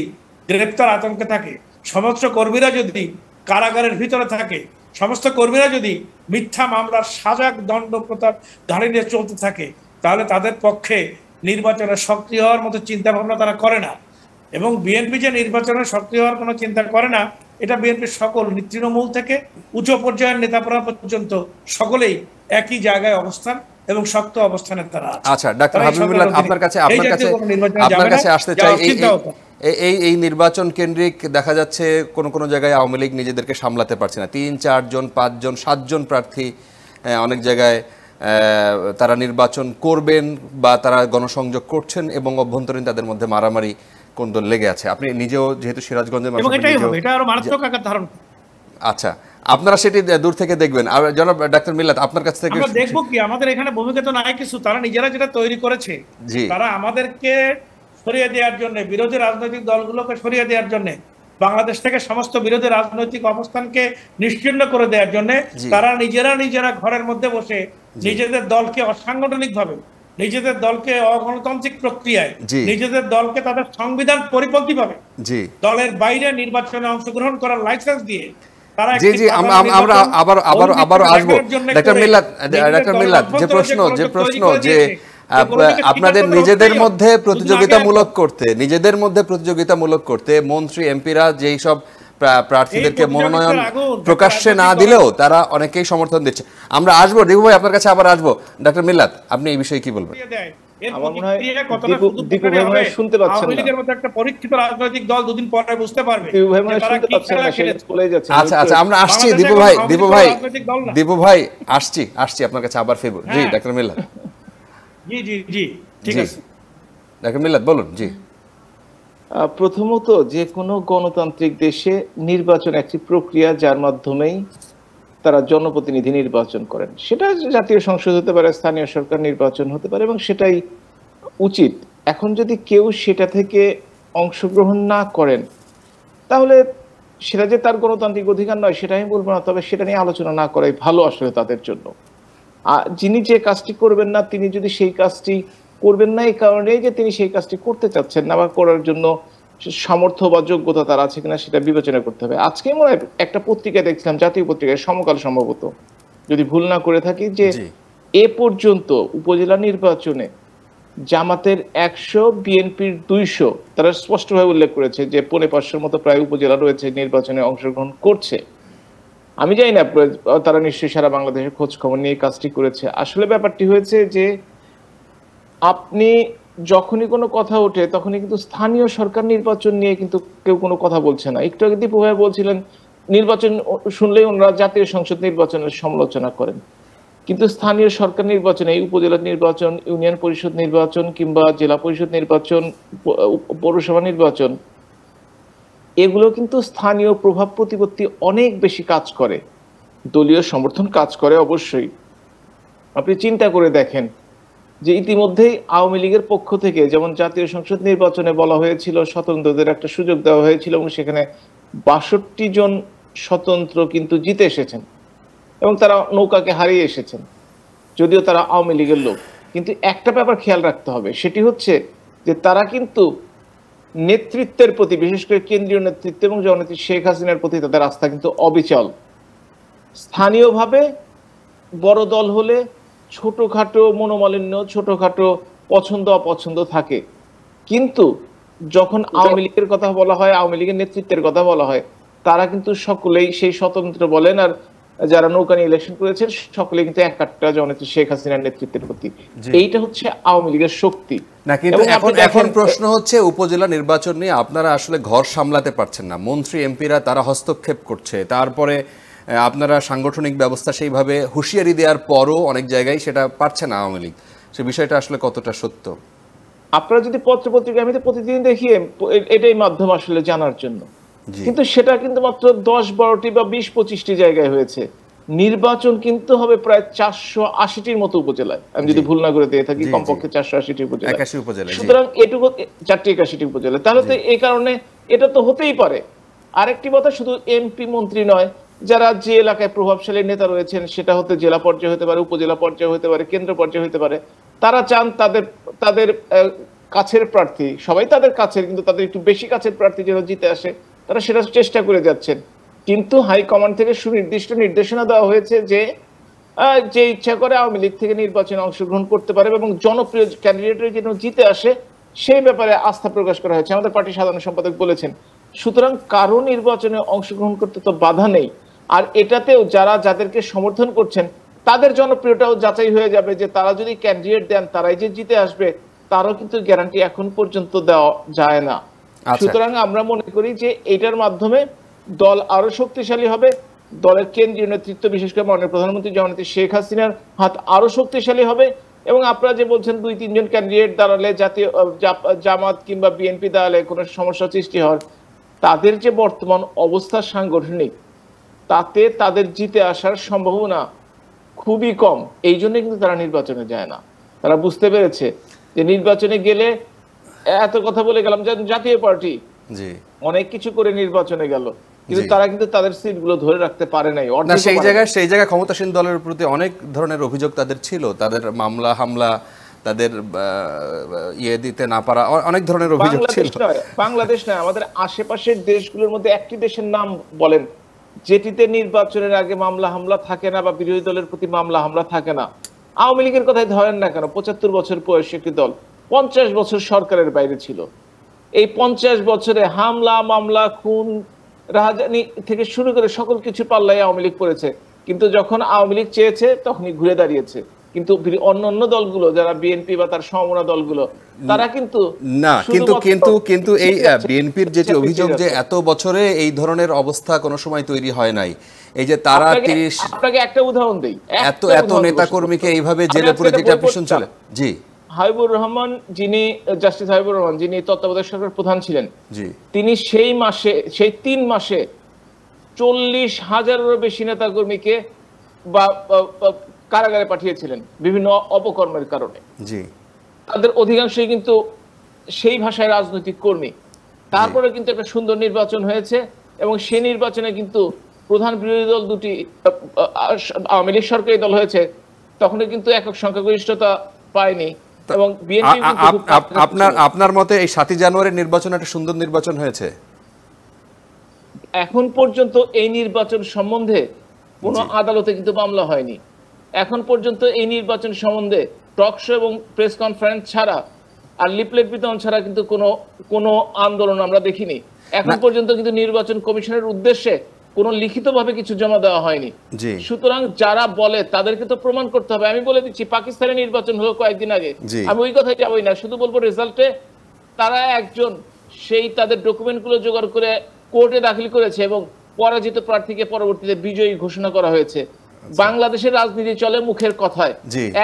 গ্রেপ্তার আতঙ্কে থাকে, সমস্ত কর্মীরা যদি কারাগারের ভিতরে থাকে, সমস্ত কর্মীরা যদি মিথ্যা মামলার সাজা দণ্ড প্রতাপ ধারী নিয়ে চলতে থাকে, তাহলে তাদের পক্ষে নির্বাচনে সক্রিয় হওয়ার মতো চিন্তা ভাবনা তারা করে না। এবং বিএনপি যে নির্বাচনে সক্রিয় হওয়ার কোনো চিন্তা করে না, এটা বিএনপির সকল তৃণমূল থেকে উচ্চ পর্যায়ের নেতাপড়া পর্যন্ত সকলেই একই জায়গায় অবস্থান এবং শক্ত অবস্থানে তারা আছে। আচ্ছা, ডাক্তার হাবিবুল মিল্লাত, আপনার কাছে আসতে চাই, এই নির্বাচন কেন্দ্রিক দেখা যাচ্ছে কোন জায়গায় আওয়ামী লীগ নিজেদেরকে সামলাতে পারছে না। 3, 4 জন, 5 জন, 7 জন প্রার্থী অনেক জায়গায় তারা নির্বাচন করবেন বা তারা গণসংযোগ করছেন এবং অভ্যন্তরীণ তাদের মধ্যে মারামারি কোন দল লেগে আছে। আপনি নিজেও যেহেতু সিরাজগঞ্জের মানুষ, আচ্ছা, আপনারা সেটি দূর থেকে দেখবেন। আর জনাব ডাক্তার মিল্লাত, আপনার কাছ থেকে আমরা দেখবো কি, আমাদের এখানে ভূমিকা তো নাই কিছু, তারা নিজেরা যেটা তৈরি করেছে, তারা আমাদেরকে সরিয়ে দেওয়ার জন্য, বিরোধী রাজনৈতিক দলগুলোকে সরিয়ে দেওয়ার জন্য, বাংলাদেশ থেকে সমস্ত বিরোধী রাজনৈতিক অবস্থানকে নিশ্চিহ্ন করে দেওয়ার জন্য তারা নিজেরা ঘরের মধ্যে বসে নিজেদের দলকে অসাংগঠনিক ভাবে, নিজেদের দলকে অগণতান্ত্রিক প্রক্রিয়ায়, নিজেদের দলকে তাদের সংবিধান পরিপন্থী ভাবে দলের বাইরে নির্বাচনে অংশগ্রহণ করার লাইসেন্স দিয়ে আমরা আবার আসবো। ডাক্তার মিল্লাত, যে প্রশ্ন যে আপনাদের নিজেদের মধ্যে প্রতিযোগিতামূলক করতে মন্ত্রী এমপিরা যেই সব প্রার্থীদেরকে মনোনয়ন প্রকাশ্যে না দিলেও তারা অনেকেই সমর্থন দিচ্ছে। আমরা আসবো দীপু ভাই, আপনার কাছে আবার আসবো। ডাক্তার মিল্লাত, আপনি এই বিষয়ে কি বলবেন? আমার মনে হয় দীপু ভাই মনে হয় শুনতে পাচ্ছেন না। একটা পরীক্ষিত রাজনৈতিক দল দুদিন পরে বুঝতে পারবে। দীপু ভাই মনে হয় শুনতে পাচ্ছেন না, সে চলে যাচ্ছে। আচ্ছা, আমরা আসছি দীপু ভাই আসছি আপনার কাছে আবার ফিরবো। জি ডাক্তার মিল্লাত। জি ঠিক আছে ডাক্তার মিল্লাত বলুন। জি, প্রথমত, যে কোনো গণতান্ত্রিক দেশে নির্বাচন একটি প্রক্রিয়া, যার মাধ্যমেই তারা জনপ্রতিনিধি নির্বাচন করেন। সেটা জাতীয় সংসদ হতে পারে, স্থানীয় সরকার নির্বাচন হতে পারে, এবং সেটাই উচিত। এখন যদি কেউ সেটা থেকে অংশগ্রহণ না করেন, তাহলে সেটা যে তার গণতান্ত্রিক অধিকার নয় সেটা আমি বলবো না, তবে সেটা নিয়ে আলোচনা না করাই ভালো আসলে তাদের জন্য। যিনি যে কাজটি করবেন না, তিনি যদি সেই কাজটি করবেন না এই কারণেই যে তিনি সেই কাজটি করতে চাচ্ছেন না, বা করার জন্য সামর্থ্য বা যোগ্যতা তার আছে কিনা সেটা বিবেচনা করতে হবে। আজকে মনে হয় একটা পত্রিকায় দেখছিলাম, জাতীয় পত্রিকায়, সমকাল সম্ভবত, যদি ভুল না করে থাকি, যে এ পর্যন্ত উপজেলা নির্বাচনে জামাতের 100, বিএনপির 200, তারা স্পষ্টভাবে উল্লেখ করেছে যে 550-র মতো প্রায় উপজেলা রয়েছে নির্বাচনে অংশগ্রহণ করছে। আমি জানি না, তারা নিশ্চয়ই সারা বাংলাদেশের খোঁজ খবর নিয়ে কাজটি করেছে। আসলে ব্যাপারটি হয়েছে যে আপনি যখনই কোনো কথা ওঠে তখনই কিন্তু স্থানীয় সরকার নির্বাচন নিয়ে কিন্তু কেউ কোনো কথা বলছে না। একটু আগে দীপু ভাই বলছিলেন নির্বাচন শুনলেই ওনারা জাতীয় সংসদ নির্বাচনের সমালোচনা করেন, কিন্তু স্থানীয় সরকার নির্বাচন, এই উপজেলা নির্বাচন, ইউনিয়ন পরিষদ নির্বাচন, কিংবা জেলা পরিষদ নির্বাচন, পৌরসভা নির্বাচন, এগুলো কিন্তু স্থানীয় প্রভাব প্রতিপত্তি অনেক বেশি কাজ করে, দলীয় সমর্থন কাজ করে অবশ্যই। আপনি চিন্তা করে দেখেন যে ইতিমধ্যেই আওয়ামী লীগের পক্ষ থেকে যেমন জাতীয় সংসদ নির্বাচনে বলা হয়েছিল স্বতন্ত্রদের একটা সুযোগ দেওয়া হয়েছিল, এবং সেখানে 62 জন স্বতন্ত্র কিন্তু জিতে এসেছেন এবং তারা নৌকাকে হারিয়ে এসেছেন, যদিও তারা আওয়ামী লীগের লোক। কিন্তু একটা ব্যাপার খেয়াল রাখতে হবে, সেটি হচ্ছে যে তারা কিন্তু নেতৃত্বের প্রতি, বিশেষ করে কেন্দ্রীয় নেতৃত্ব এবং জননেত্রী শেখ হাসিনার প্রতি তাদের আস্থা কিন্তু অবিচল। স্থানীয়ভাবে বড় দল হলে ছোটখাটো মনোমালিন্য, ছোটখাটো পছন্দ অপছন্দ থাকে, কিন্তু যখন আওয়ামী লীগের কথা বলা হয়, আওয়ামী লীগের নেতৃত্বের কথা বলা হয়, তারা কিন্তু সকলেই, সেই স্বতন্ত্র বলেন আর যারা নৌকা নিয়ে ইলেকশন করেছেন, সকলে কিন্তু একটা জননেত্রী শেখ হাসিনার নেতৃত্বের প্রতি। এইটা হচ্ছে আওয়ামী লীগের শক্তি। না, কিন্তু এখন প্রশ্ন হচ্ছে উপজেলা নির্বাচন নিয়ে আপনারা আসলে ঘর সামলাতে পারছেন না, মন্ত্রী এমপিরা তারা হস্তক্ষেপ করছে, তারপরে আপনারা সাংগঠনিক ব্যবস্থা সেইভাবে হুঁশিয়ারি দেওয়ার পরও অনেক জায়গায় সেটা পারছে না আওয়ামী লীগ। সে বিষয়টা আসলে কতটা সত্য? আপনারা যদি পত্রপত্রিকা, আমি তো প্রতিদিন দেখি, এটাই মাধ্যম আসলে জানার জন্য, কিন্তু সেটা কিন্তু মাত্র 10-12টি বা 20-25টি জায়গায় হয়েছে। নির্বাচন কিন্তু হবে প্রায় 480টির মতো উপজেলায়, আমি যদি ভুল না করে দিয়ে থাকি, কমপক্ষে 480টি উপজেলা। সুতরাং এটুকু 481টি উপজেলা, তাহলে তো এই কারণে এটা তো হতেই পারে। আরেকটি কথা, শুধু এমপি মন্ত্রী নয়, যারা যে এলাকায় প্রভাবশালী নেতা রয়েছেন, সেটা হতে জেলা পর্যায়ে হতে পারে, উপজেলা পর্যায়ে হতে পারে, কেন্দ্র পর্যায়ে হতে পারে, তারা চান তাদের কাছের প্রার্থী, সবাই তাদের কাছের, কিন্তু তাদের একটু বেশি কাছের প্রার্থী যেন জিতে আসে, তারা সেটা চেষ্টা করে যাচ্ছেন। কিন্তু হাইকমান্ড থেকে সুনির্দিষ্ট নির্দেশনা দেওয়া হয়েছে যে যে ইচ্ছা করে আওয়ামী লীগ থেকে নির্বাচনে অংশগ্রহণ করতে পারবে এবং জনপ্রিয় ক্যান্ডিডেটের জন্য জিতে আসে সেই ব্যাপারে আস্থা প্রকাশ করা হয়েছে, আমাদের পার্টির সাধারণ সম্পাদক বলেছেন। সুতরাং কারো নির্বাচনে অংশগ্রহণ করতে তো বাধা নেই। আর এটাতেও যাদেরকে সমর্থন করছেন তাদের জনপ্রিয়তাও যাচাই হয়ে যাবে যে তারা যদি ক্যান্ডিডেট দেন তারাই যে জিতে আসবে, তারও কিন্তু গ্যারান্টি এখন পর্যন্ত দেওয়া যায় না। সুতরাং আমরা মনে করি যে এটার মাধ্যমে দল আরো শক্তিশালী হবে, দলের কেন্দ্রীয় নেতৃত্ব বিশেষ করে মাননীয় প্রধানমন্ত্রী জননেত্রী শেখ হাসিনার হাত আরো শক্তিশালী হবে। এবং আপনারা যে বলছেন 2-3 জন ক্যান্ডিডেট দাঁড়ালে জাতীয় জামাত কিংবা বিএনপি দাঁড়ালে কোনো সমস্যা সৃষ্টি হয়, তাদের যে বর্তমান অবস্থা সাংগঠনিক, তাতে তাদের জিতে আসার সম্ভাবনা খুবই কম। এই জন্য কিন্তু তারা নির্বাচনে যায় না। তারা বুঝতে পেরেছে যে নির্বাচনে গেলে, এত কথা বলে গেলাম, জাতীয় পার্টি অনেক কিছু করে নির্বাচনে গেল, কিন্তু তারা কিন্তু তাদের সিটগুলো ধরে রাখতে পারে নাই। সেই জায়গায় ক্ষমতাসীন দলের প্রতি অনেক ধরনের অভিযোগ তাদের ছিল, তাদের মামলা হামলা, তাদের ইয়ে দিতে না পারা, অনেক ধরনের অভিযোগ ছিল। বাংলাদেশ নয়, আমাদের আশেপাশের দেশগুলোর মধ্যে একটি দেশের নাম বলেন যেটিতে নির্বাচনের আগে মামলা হামলা থাকে না বা বিরোধী দলের প্রতি মামলা হামলা থাকে না। আওয়ামী লীগের কথাই ধরেন না কেন, 75 বছর বয়সী একটি দল 50 বছর সরকারের বাইরে ছিল। এই 50 বছরে হামলা মামলা খুন রাহাজানি থেকে শুরু করে সকল কিছু পাল্লাই আওয়ামী লীগ করেছে, কিন্তু যখন আওয়ামী লীগ চেয়েছে তখনই ঘুরে দাঁড়িয়েছে। কিন্তু অন্য দলগুলো যারা বিএনপি বা তার সমমনা দলগুলো, তারা কিন্তু না, কিন্তু এই বিএনপির যে অভিযোগ যে এত বছরে এই ধরনের অবস্থা কোনো সময় তৈরি হয় নাই, এই যে তারা 30, আপনাকে একটা উদাহরণ দেই, এত নেতাকর্মীকে এইভাবে জেলে পুরে যেটা আপনি শুনছেন। জি, হাবিবুর রহমান, যিনি জাস্টিস হাবিবুর রহমান, যিনি তত্ত্বাবধায়ক সরকার প্রধান ছিলেন, তিনি সেই 3 মাসে 40,000-এরও বেশি নেতাকর্মীকে কারাগারে পাঠিয়েছিলেন বিভিন্ন অপকর্মের কারণে। তাদের অধিকাংশই কিন্তু সেই ভাষায় রাজনৈতিক কর্মী। তারপরে কিন্তু একটা সুন্দর নির্বাচন হয়েছে এবং সেই নির্বাচনে কিন্তু প্রধান বিরোধী দল দুটি, আওয়ামী লীগ সরকারি দল হয়েছে, তখন কিন্তু একক সংখ্যাগরিষ্ঠতা পায়নি। এবং বিএনপি আপনার মতে এই 7 জানুয়ারির নির্বাচন একটা সুন্দর নির্বাচন হয়েছে? এখন পর্যন্ত এই নির্বাচন সম্বন্ধে কোনো আদালতে কিন্তু মামলা হয়নি। এখন পর্যন্ত এই নির্বাচন সম্বন্ধে টকশো এবং প্রেস কনফারেন্স ছাড়া আর লিফলেট বিতরণ ছাড়া কিন্তু কোনো আন্দোলন আমরা দেখিনি। এখন পর্যন্ত কিন্তু নির্বাচন কমিশনের উদ্দেশ্যে কোনো লিখিতভাবে কিছু জমা দেওয়া হয়নি। সুতরাং যারা বলে তাদেরকে তো প্রমাণ করতে হবে। আমি বলে দিচ্ছি, পাকিস্তানে নির্বাচন হলো কয়েকদিন আগে, আমি ওই কথাই যাবই না, শুধু বলবো রেজাল্টে তারা একজন সেই তাদের ডকুমেন্টগুলো জোগাড় করে কোর্টে দাখিল করেছে এবং পরাজিত প্রার্থীকে পরবর্তীতে বিজয়ী ঘোষণা করা হয়েছে। বাংলাদেশের রাজনীতি চলে মুখের কথায়,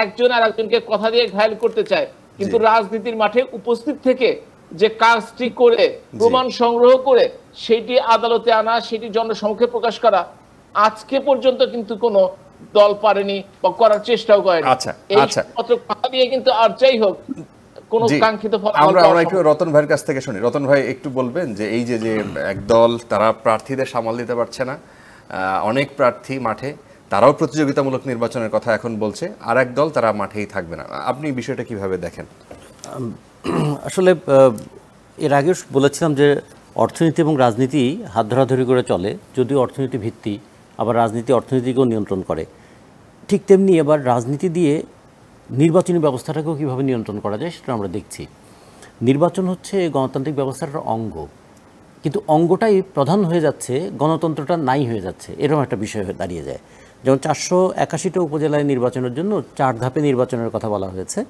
একজন আর একজনকে কথা দিয়ে ঘায়েল করতে চায়, কিন্তু রাজনীতির মাঠে উপস্থিত থেকে যে কাজটি করে প্রমাণ সংগ্রহ করে সেটি আদালতে আনা, সেটি জনসমক্ষে প্রকাশ করা, আজকে পর্যন্ত কিন্তু কোনো দল পারেনি বা করার চেষ্টাও করেনি। এই কথা দিয়ে কিন্তু আর যাই হোক কোনো কাঙ্ক্ষিত ফল আমরা একটু রতন ভাইয়ের কাছ থেকে শুনি। রতন ভাই, একটু বলবেন যে এই যে এক দল তারা প্রার্থীদের সামাল দিতে পারছে না, অনেক প্রার্থী মাঠে, তারাও প্রতিযোগিতামূলক নির্বাচনের কথা এখন বলছে, আর এক দল তারা মাঠেই থাকবে না, আপনি বিষয়টা কিভাবে দেখেন? আসলে এর আগে বলেছিলাম যে অর্থনীতি এবং রাজনীতি হাত ধরাধরি করে চলে, যদিও অর্থনীতি ভিত্তি, আবার রাজনীতি অর্থনীতিকেও নিয়ন্ত্রণ করে। ঠিক তেমনি এবার রাজনীতি দিয়ে নির্বাচনী ব্যবস্থাটাকেও কীভাবে নিয়ন্ত্রণ করা যায় সেটা আমরা দেখছি। নির্বাচন হচ্ছে গণতান্ত্রিক ব্যবস্থার অঙ্গ, কিন্তু অঙ্গটাই প্রধান হয়ে যাচ্ছে, গণতন্ত্রটা নাই হয়ে যাচ্ছে, এরকম একটা বিষয় দাঁড়িয়ে যায়। যেমন 481টা উপজেলায় নির্বাচনের জন্য 4 ধাপে নির্বাচনের কথা বলা হয়েছে।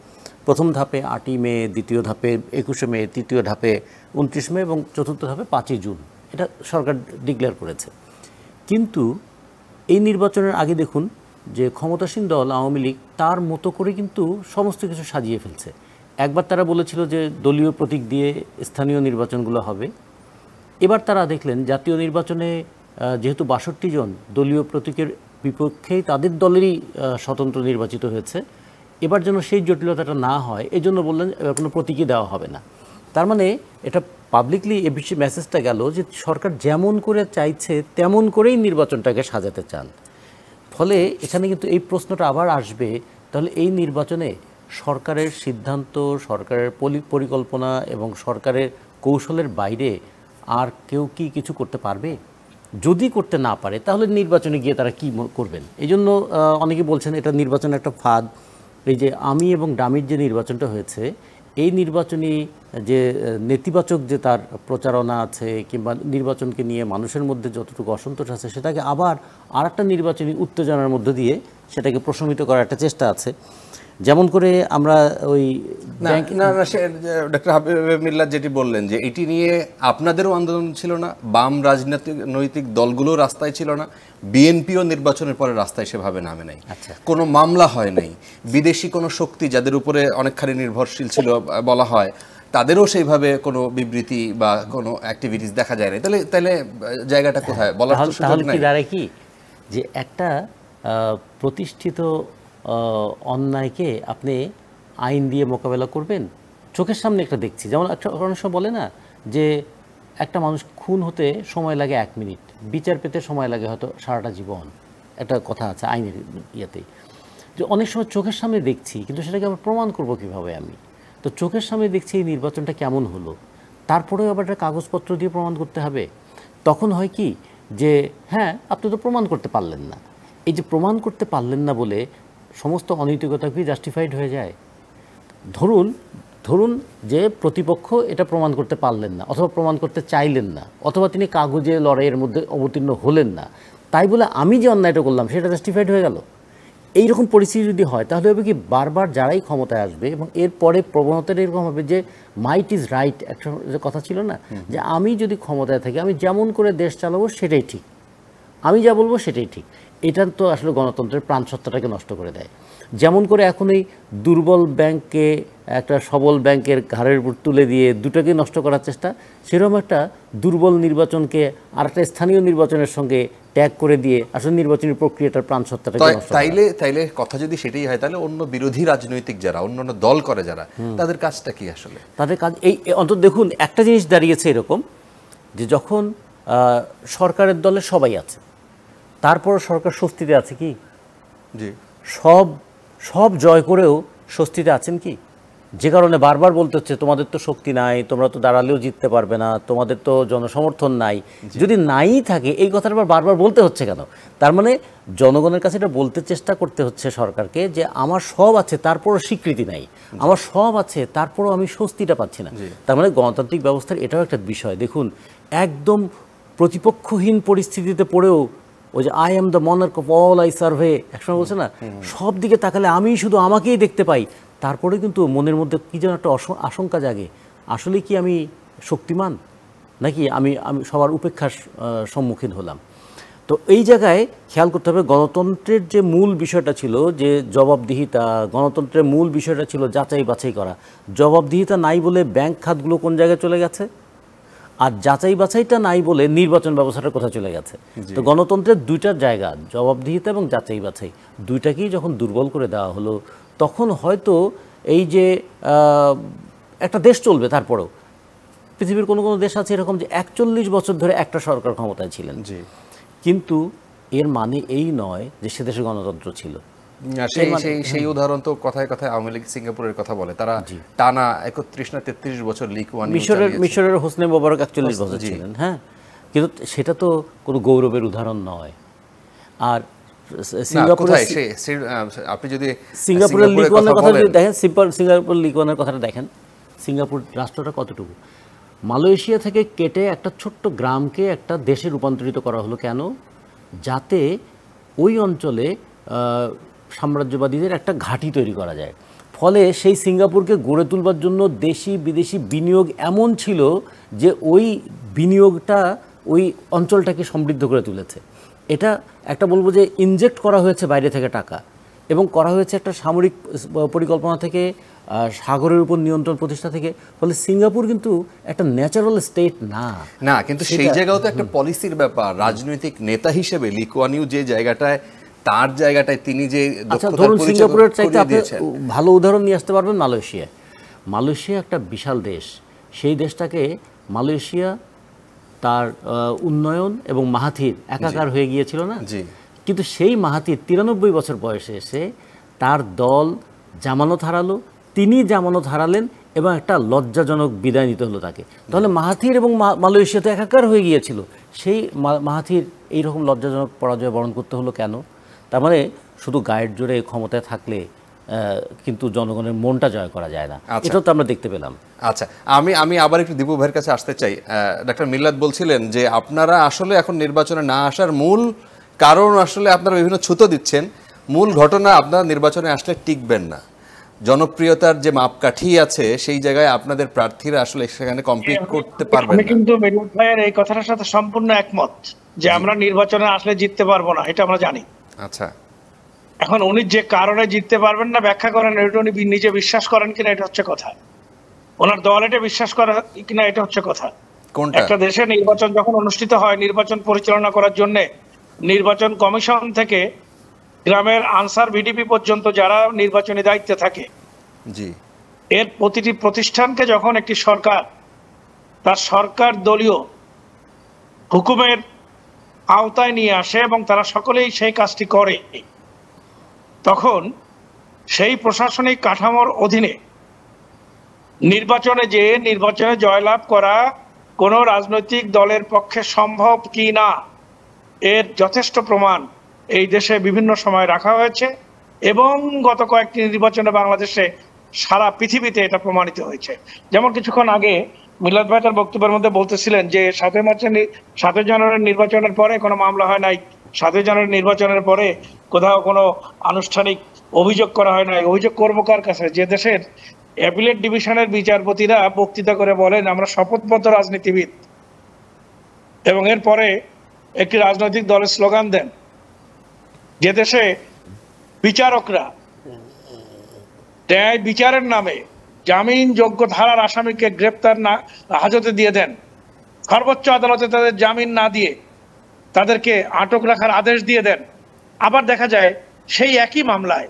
প্রথম ধাপে 8ই মে, দ্বিতীয় ধাপে 21শে মে, তৃতীয় ধাপে 29 মে এবং চতুর্থ ধাপে 5ই জুন, এটা সরকার ডিক্লেয়ার করেছে। কিন্তু এই নির্বাচনের আগে দেখুন যে ক্ষমতাসীন দল আওয়ামী লীগ তার মতো করে কিন্তু সমস্ত কিছু সাজিয়ে ফেলছে। একবার তারা বলেছিল যে দলীয় প্রতীক দিয়ে স্থানীয় নির্বাচনগুলো হবে, এবার তারা দেখলেন জাতীয় নির্বাচনে যেহেতু 62 জন দলীয় প্রতীকের বিপক্ষেই তাদের দলেরই স্বতন্ত্র নির্বাচিত হয়েছে, এবার যেন সেই জটিলতাটা না হয় এই জন্য বললেন এবার কোনো প্রতীকই দেওয়া হবে না। তার মানে এটা পাবলিকলি এ বিষয়ে মেসেজটা গেল যে সরকার যেমন করে চাইছে তেমন করেই নির্বাচনটাকে সাজাতে চান। ফলে এখানে কিন্তু এই প্রশ্নটা আবার আসবে, তাহলে এই নির্বাচনে সরকারের সিদ্ধান্ত, সরকারের পরিকল্পনা এবং সরকারের কৌশলের বাইরে আর কেউ কি কিছু করতে পারবে? যদি করতে না পারে তাহলে নির্বাচনে গিয়ে তারা কি করবেন? এই জন্য অনেকে বলছেন এটা নির্বাচনের একটা ফাঁদ। এই যে আমি এবং ডামির যে নির্বাচনটা হয়েছে, এই নির্বাচনী যে নেতিবাচক যে তার প্রচারণা আছে কিংবা নির্বাচনকে নিয়ে মানুষের মধ্যে যতটুকু অসন্তোষ আছে, সেটাকে আবার আর একটা নির্বাচনী উত্তেজনার মধ্য দিয়ে সেটাকে প্রশমিত করার একটা চেষ্টা আছে। যেমন করে আমরা ওই ডক্টর হাবিব মিল্লাত যেটি বললেন যে এটি নিয়ে আপনাদেরও আন্দোলন ছিল না, বাম রাজনৈতিক দলগুলো রাস্তায় ছিল না, বিএনপিও নির্বাচনের পরে রাস্তায় সেভাবে নামে নাই, কোনো মামলা হয় নাই, বিদেশি কোনো শক্তি যাদের উপরে অনেকখানি নির্ভরশীল ছিল বলা হয় তাদেরও সেইভাবে কোনো বিবৃতি বা কোনো অ্যাক্টিভিটিস দেখা যায় না। তাহলে জায়গাটা কোথায় বলার তো সুযোগ নাই? কি দাঁড়ায় কি যে একটা প্রতিষ্ঠিত অন্যায়কে আপনি আইন দিয়ে মোকাবেলা করবেন? চোখের সামনে একটা দেখছি, যেমন একটা অনেক সময় বলে না যে একটা মানুষ খুন হতে সময় লাগে 1 মিনিট, বিচার পেতে সময় লাগে হয়তো সারাটা জীবন, একটা কথা আছে আইনের ইয়েতেই। যে অনেক সময় চোখের সামনে দেখছি, কিন্তু সেটাকে আবার প্রমাণ করব কিভাবে? আমি তো চোখের সামনে দেখছি এই নির্বাচনটা কেমন হলো, তারপরেও আবার একটা কাগজপত্র দিয়ে প্রমাণ করতে হবে। তখন হয় কি যে হ্যাঁ, আপনি তো প্রমাণ করতে পারলেন না। এই যে প্রমাণ করতে পারলেন না বলে সমস্ত অনৈতিকতা কি জাস্টিফাইড হয়ে যায়? ধরুন যে প্রতিপক্ষ এটা প্রমাণ করতে পারলেন না, অথবা প্রমাণ করতে চাইলেন না, অথবা তিনি কাগজে লড়াইয়ের মধ্যে অবতীর্ণ হলেন না, তাই বলে আমি যে অন্যায়টা করলাম সেটা জাস্টিফাইড হয়ে গেল? এইরকম পরিস্থিতি যদি হয় তাহলে হবে কি, বারবার যারাই ক্ষমতায় আসবে এবং এরপরে প্রবণতাটা এরকম হবে যে মাইট ইজ রাইট, একটা যে কথা ছিল না যে আমি যদি ক্ষমতায় থাকি আমি যেমন করে দেশ চালাবো সেটাই ঠিক, আমি যা বলবো সেটাই ঠিক। এটা তো আসলে গণতন্ত্রের প্রাণসত্তাটাকে নষ্ট করে দেয়। যেমন করে এখন এই দুর্বল ব্যাংককে একটা সবল ব্যাংকের ঘাড়ের উপর তুলে দিয়ে দুটোকে নষ্ট করার চেষ্টা, সেরকম একটা দুর্বল নির্বাচনকে আর একটা স্থানীয় নির্বাচনের সঙ্গে ট্যাগ করে দিয়ে আসলে নির্বাচনী প্রক্রিয়াটার প্রাণসত্তাটাকে নষ্ট করা। তাইলে কথা যদি সেটাই হয়, তাহলে অন্য বিরোধী রাজনৈতিক যারা অন্যান্য দল করে যারা, তাদের কাজটা কি আসলে? তাদের কাজ এই অন্তত দেখুন একটা জিনিস দাঁড়িয়েছে এরকম যে যখন সরকারের দলে সবাই আছে, তারপর সরকার স্বস্তিতে আছে কি? জি, সব জয় করেও স্বস্তিতে আছেন কি? যে কারণে বারবার বলতে হচ্ছে তোমাদের তো শক্তি নাই, তোমরা তো দাঁড়ালেও জিততে পারবে না, তোমাদের তো জনসমর্থন নাই। যদি নাই থাকে এই কথাটা বারবার বলতে হচ্ছে কেন? তার মানে জনগণের কাছে এটা বলতে চেষ্টা করতে হচ্ছে সরকারকে যে আমার সব আছে তারপরও স্বীকৃতি নাই, আমার সব আছে তারপরও আমি স্বস্তিটা পাচ্ছি না। তার মানে গণতান্ত্রিক ব্যবস্থার এটাও একটা বিষয়। দেখুন, একদম প্রতিপক্ষহীন পরিস্থিতিতে পড়েও ওই যে I am the monarch of all I survey একসময় বলছে না, সব দিকে তাকালে আমি শুধু আমাকেই দেখতে পাই, তারপরে কিন্তু মনের মধ্যে কী যেন একটা আশঙ্কা জাগে, আসলে কি আমি শক্তিমান নাকি আমি সবার উপেক্ষার সম্মুখীন হলাম। তো এই জায়গায় খেয়াল করতে হবে গণতন্ত্রের যে মূল বিষয়টা ছিল যে জবাবদিহিতা, গণতন্ত্রের মূল বিষয়টা ছিল যাচাই বাছাই করা। জবাবদিহিতা নাই বলে ব্যাংক খাতগুলো কোন জায়গায় চলে গেছে, আর যাচাই বাছাইটা নাই বলে নির্বাচন ব্যবস্থাটা কোথায় চলে গেছে। তো গণতন্ত্রের দুইটা জায়গা, জবাবদিহিতা এবং যাচাই বাছাই, দুইটাকেই যখন দুর্বল করে দেওয়া হলো, তখন হয়তো এই যে একটা দেশ চলবে, তারপরেও পৃথিবীর কোনো কোনো দেশ আছে এরকম যে 41 বছর ধরে একটা সরকার ক্ষমতায় ছিলেন, কিন্তু এর মানে এই নয় যে সে দেশে গণতন্ত্র ছিল। সেই উদাহরণ তো কথায় কথায় আওয়ামী লীগ সিঙ্গাপুরের কথা বলে, তারা টানা 31 না 33 বছর লীগ ওয়ান। মিশরের হোসনে মোবারক 41 বছর ছিলেন, হ্যাঁ, কিন্তু সেটা তো কোনো গৌরবের উদাহরণ নয়। আর আপনি যদি সিঙ্গাপুরের লীগ ওয়ানের কথা দেখেন, সিঙ্গাপুর লীগ ওয়ানের কথাটা দেখেন, সিঙ্গাপুর রাষ্ট্রটা কতটুকু। মালয়েশিয়া থেকে কেটে একটা ছোট্ট গ্রামকে একটা দেশে রূপান্তরিত করা হলো কেন? যাতে ওই অঞ্চলে সাম্রাজ্যবাদীদের একটা ঘাঁটি তৈরি করা যায়। ফলে সেই সিঙ্গাপুরকে গড়ে তুলবার জন্য দেশি বিদেশি বিনিয়োগ এমন ছিল যে ওই বিনিয়োগটা ওই অঞ্চলটাকে সমৃদ্ধ করে তুলেছে। এটা একটা বলবো যে ইনজেক্ট করা হয়েছে বাইরে থেকে টাকা, এবং করা হয়েছে একটা সামরিক পরিকল্পনা থেকে, সাগরের উপর নিয়ন্ত্রণ প্রতিষ্ঠা থেকে। ফলে সিঙ্গাপুর কিন্তু একটা ন্যাচারাল স্টেট না, কিন্তু সেই জায়গাও তো একটা পলিসির ব্যাপার। রাজনৈতিক নেতা হিসেবে লি কুয়ান ইউ যে জায়গাটায়, তার জায়গাটায় তিনি যে ধরুন সিঙ্গাপুরের চাইতে আপনি ভালো উদাহরণ নিয়ে আসতে পারবেন মালয়েশিয়া। মালয়েশিয়া একটা বিশাল দেশ, সেই দেশটাকে মালয়েশিয়া তার উন্নয়ন এবং মাহাথির একাকার হয়ে গিয়েছিল না, কিন্তু সেই মাহাথির 93 বছর বয়সে এসে তার দল জামানত হারালো, তিনি জামানত হারালেন এবং একটা লজ্জাজনক বিদায় নিতে হলো তাকে। তাহলে মাহাথির এবং মালয়েশিয়া তো একাকার হয়ে গিয়েছিল, সেই মাহাথির এইরকম লজ্জাজনক পরাজয় বরণ করতে হলো কেন? তার মানে শুধু গায়ের জোরে ক্ষমতায় থাকলে কিন্তু জনগণের মনটা জয় করা যায় না, এটাও তো আমরা দেখতে পেলাম। আচ্ছা, আমি আবার একটু দীপু ভাইয়ের কাছে আসতে চাই। ডক্টর মিল্লাত বলছিলেন যে আপনারা আসলে এখন নির্বাচনে না আসার মূল কারণ আসলে আপনারা বিভিন্ন ছুতো দিচ্ছেন, মূল ঘটনা আপনারা নির্বাচনে আসলে টিকবেন না, জনপ্রিয়তার যে মাপকাঠি আছে সেই জায়গায় আপনাদের প্রার্থীরা আসলে সেখানে কমপ্লিট করতে পারবেন না। আমি কিন্তু মিল্লাত ভাইয়ের এই কথাটার সাথে সম্পূর্ণ একমত যে আমরা নির্বাচনে আসলে জিততে পারবো না, এটা আমরা জানি। আচ্ছা, এখন উনি যে কারণে জিততে পারবেন না ব্যাখ্যা করেন, এটা উনি নিজে বিশ্বাস করেন কিনা এটা হচ্ছে কথা, ওনার দল এটা বিশ্বাস করে কিনা এটা হচ্ছে কথা। কোনটা? একটা দেশে নির্বাচন যখন অনুষ্ঠিত হয়, নির্বাচন পরিচালনা করার জন্য নির্বাচন কমিশন থেকে গ্রামের আনসার ভিডিপি পর্যন্ত যারা নির্বাচনী দায়িত্বে থাকে, জি, এর প্রতিটি প্রতিষ্ঠানকে যখন একটি সরকার তার সরকার দলীয় হুকুমের আওতায় নিয়ে আসে এবং তারা সকলেই সেই কাজটি করে, তখন সেই প্রশাসনিক কাঠামোর অধীনে নির্বাচনে জয়লাভ করা কোনো রাজনৈতিক দলের পক্ষে সম্ভব কি না এর যথেষ্ট প্রমাণ এই দেশে বিভিন্ন সময় রাখা হয়েছে এবং গত কয়েকটি নির্বাচনে বাংলাদেশে সারা পৃথিবীতে এটা প্রমাণিত হয়েছে। যেমন কিছুক্ষণ আগে মিলাদ ভাই তার বক্তব্যের মধ্যে বলতেছিলেন যে 7 জানুয়ারির নির্বাচনের পরে কোনো মামলা হয় নাই, 7 জানুয়ারি নির্বাচনের পরে কোথাও কোনো আনুষ্ঠানিক অভিযোগ করা হয় নাই। অভিযোগ করবো কার কাছে? যে দেশের অ্যাপিলেট ডিভিশনের বিচারপতিরা বক্তৃতা করে বলেন আমরা শপথবদ্ধ রাজনীতিবিদ, এবং এরপরে একটি রাজনৈতিক দলের স্লোগান দেন। যে দেশে বিচারকরা ন্যায় বিচারের নামে জামিনযোগ্য ধারার আসামিকে গ্রেপ্তার না হাজতে দিয়ে দেন, সর্বোচ্চ আদালতে তাদের জামিন না দিয়ে তাদেরকে আটক রাখার আদেশ দিয়ে দেন, আবার দেখা যায় সেই একই মামলায়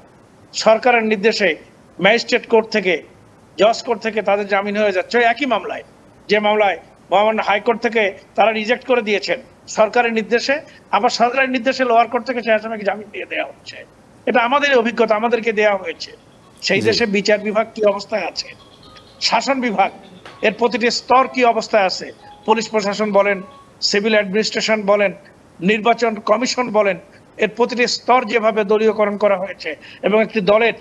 সরকারের নির্দেশে ম্যাজিস্ট্রেট কোর্ট থেকে, জজ কোর্ট থেকে তাদের জামিন হয়ে যাচ্ছে, একই মামলায়, যে মামলায় মহামান্য হাইকোর্ট থেকে তারা রিজেক্ট করে দিয়েছেন সরকারের নির্দেশে, আবার সরকারের নির্দেশে লোয়ার কোর্ট থেকে সেই আসামিকে জামিন দিয়ে দেওয়া হচ্ছে। এটা আমাদের অভিজ্ঞতা, আমাদেরকে দেওয়া হয়েছে। সেই দেশে বিচার বিভাগ কি অবস্থায় আছে, শাসন বিভাগ এর প্রতিটি স্তর কি অবস্থায় আছে, পুলিশ প্রশাসন বলেন, সিভিল অ্যাডমিনিস্ট্রেশন বলেন, নির্বাচন কমিশন বলেন, এর প্রতিটি স্তর যেভাবে দলীয়করণ করা হয়েছে এবং একটি দলের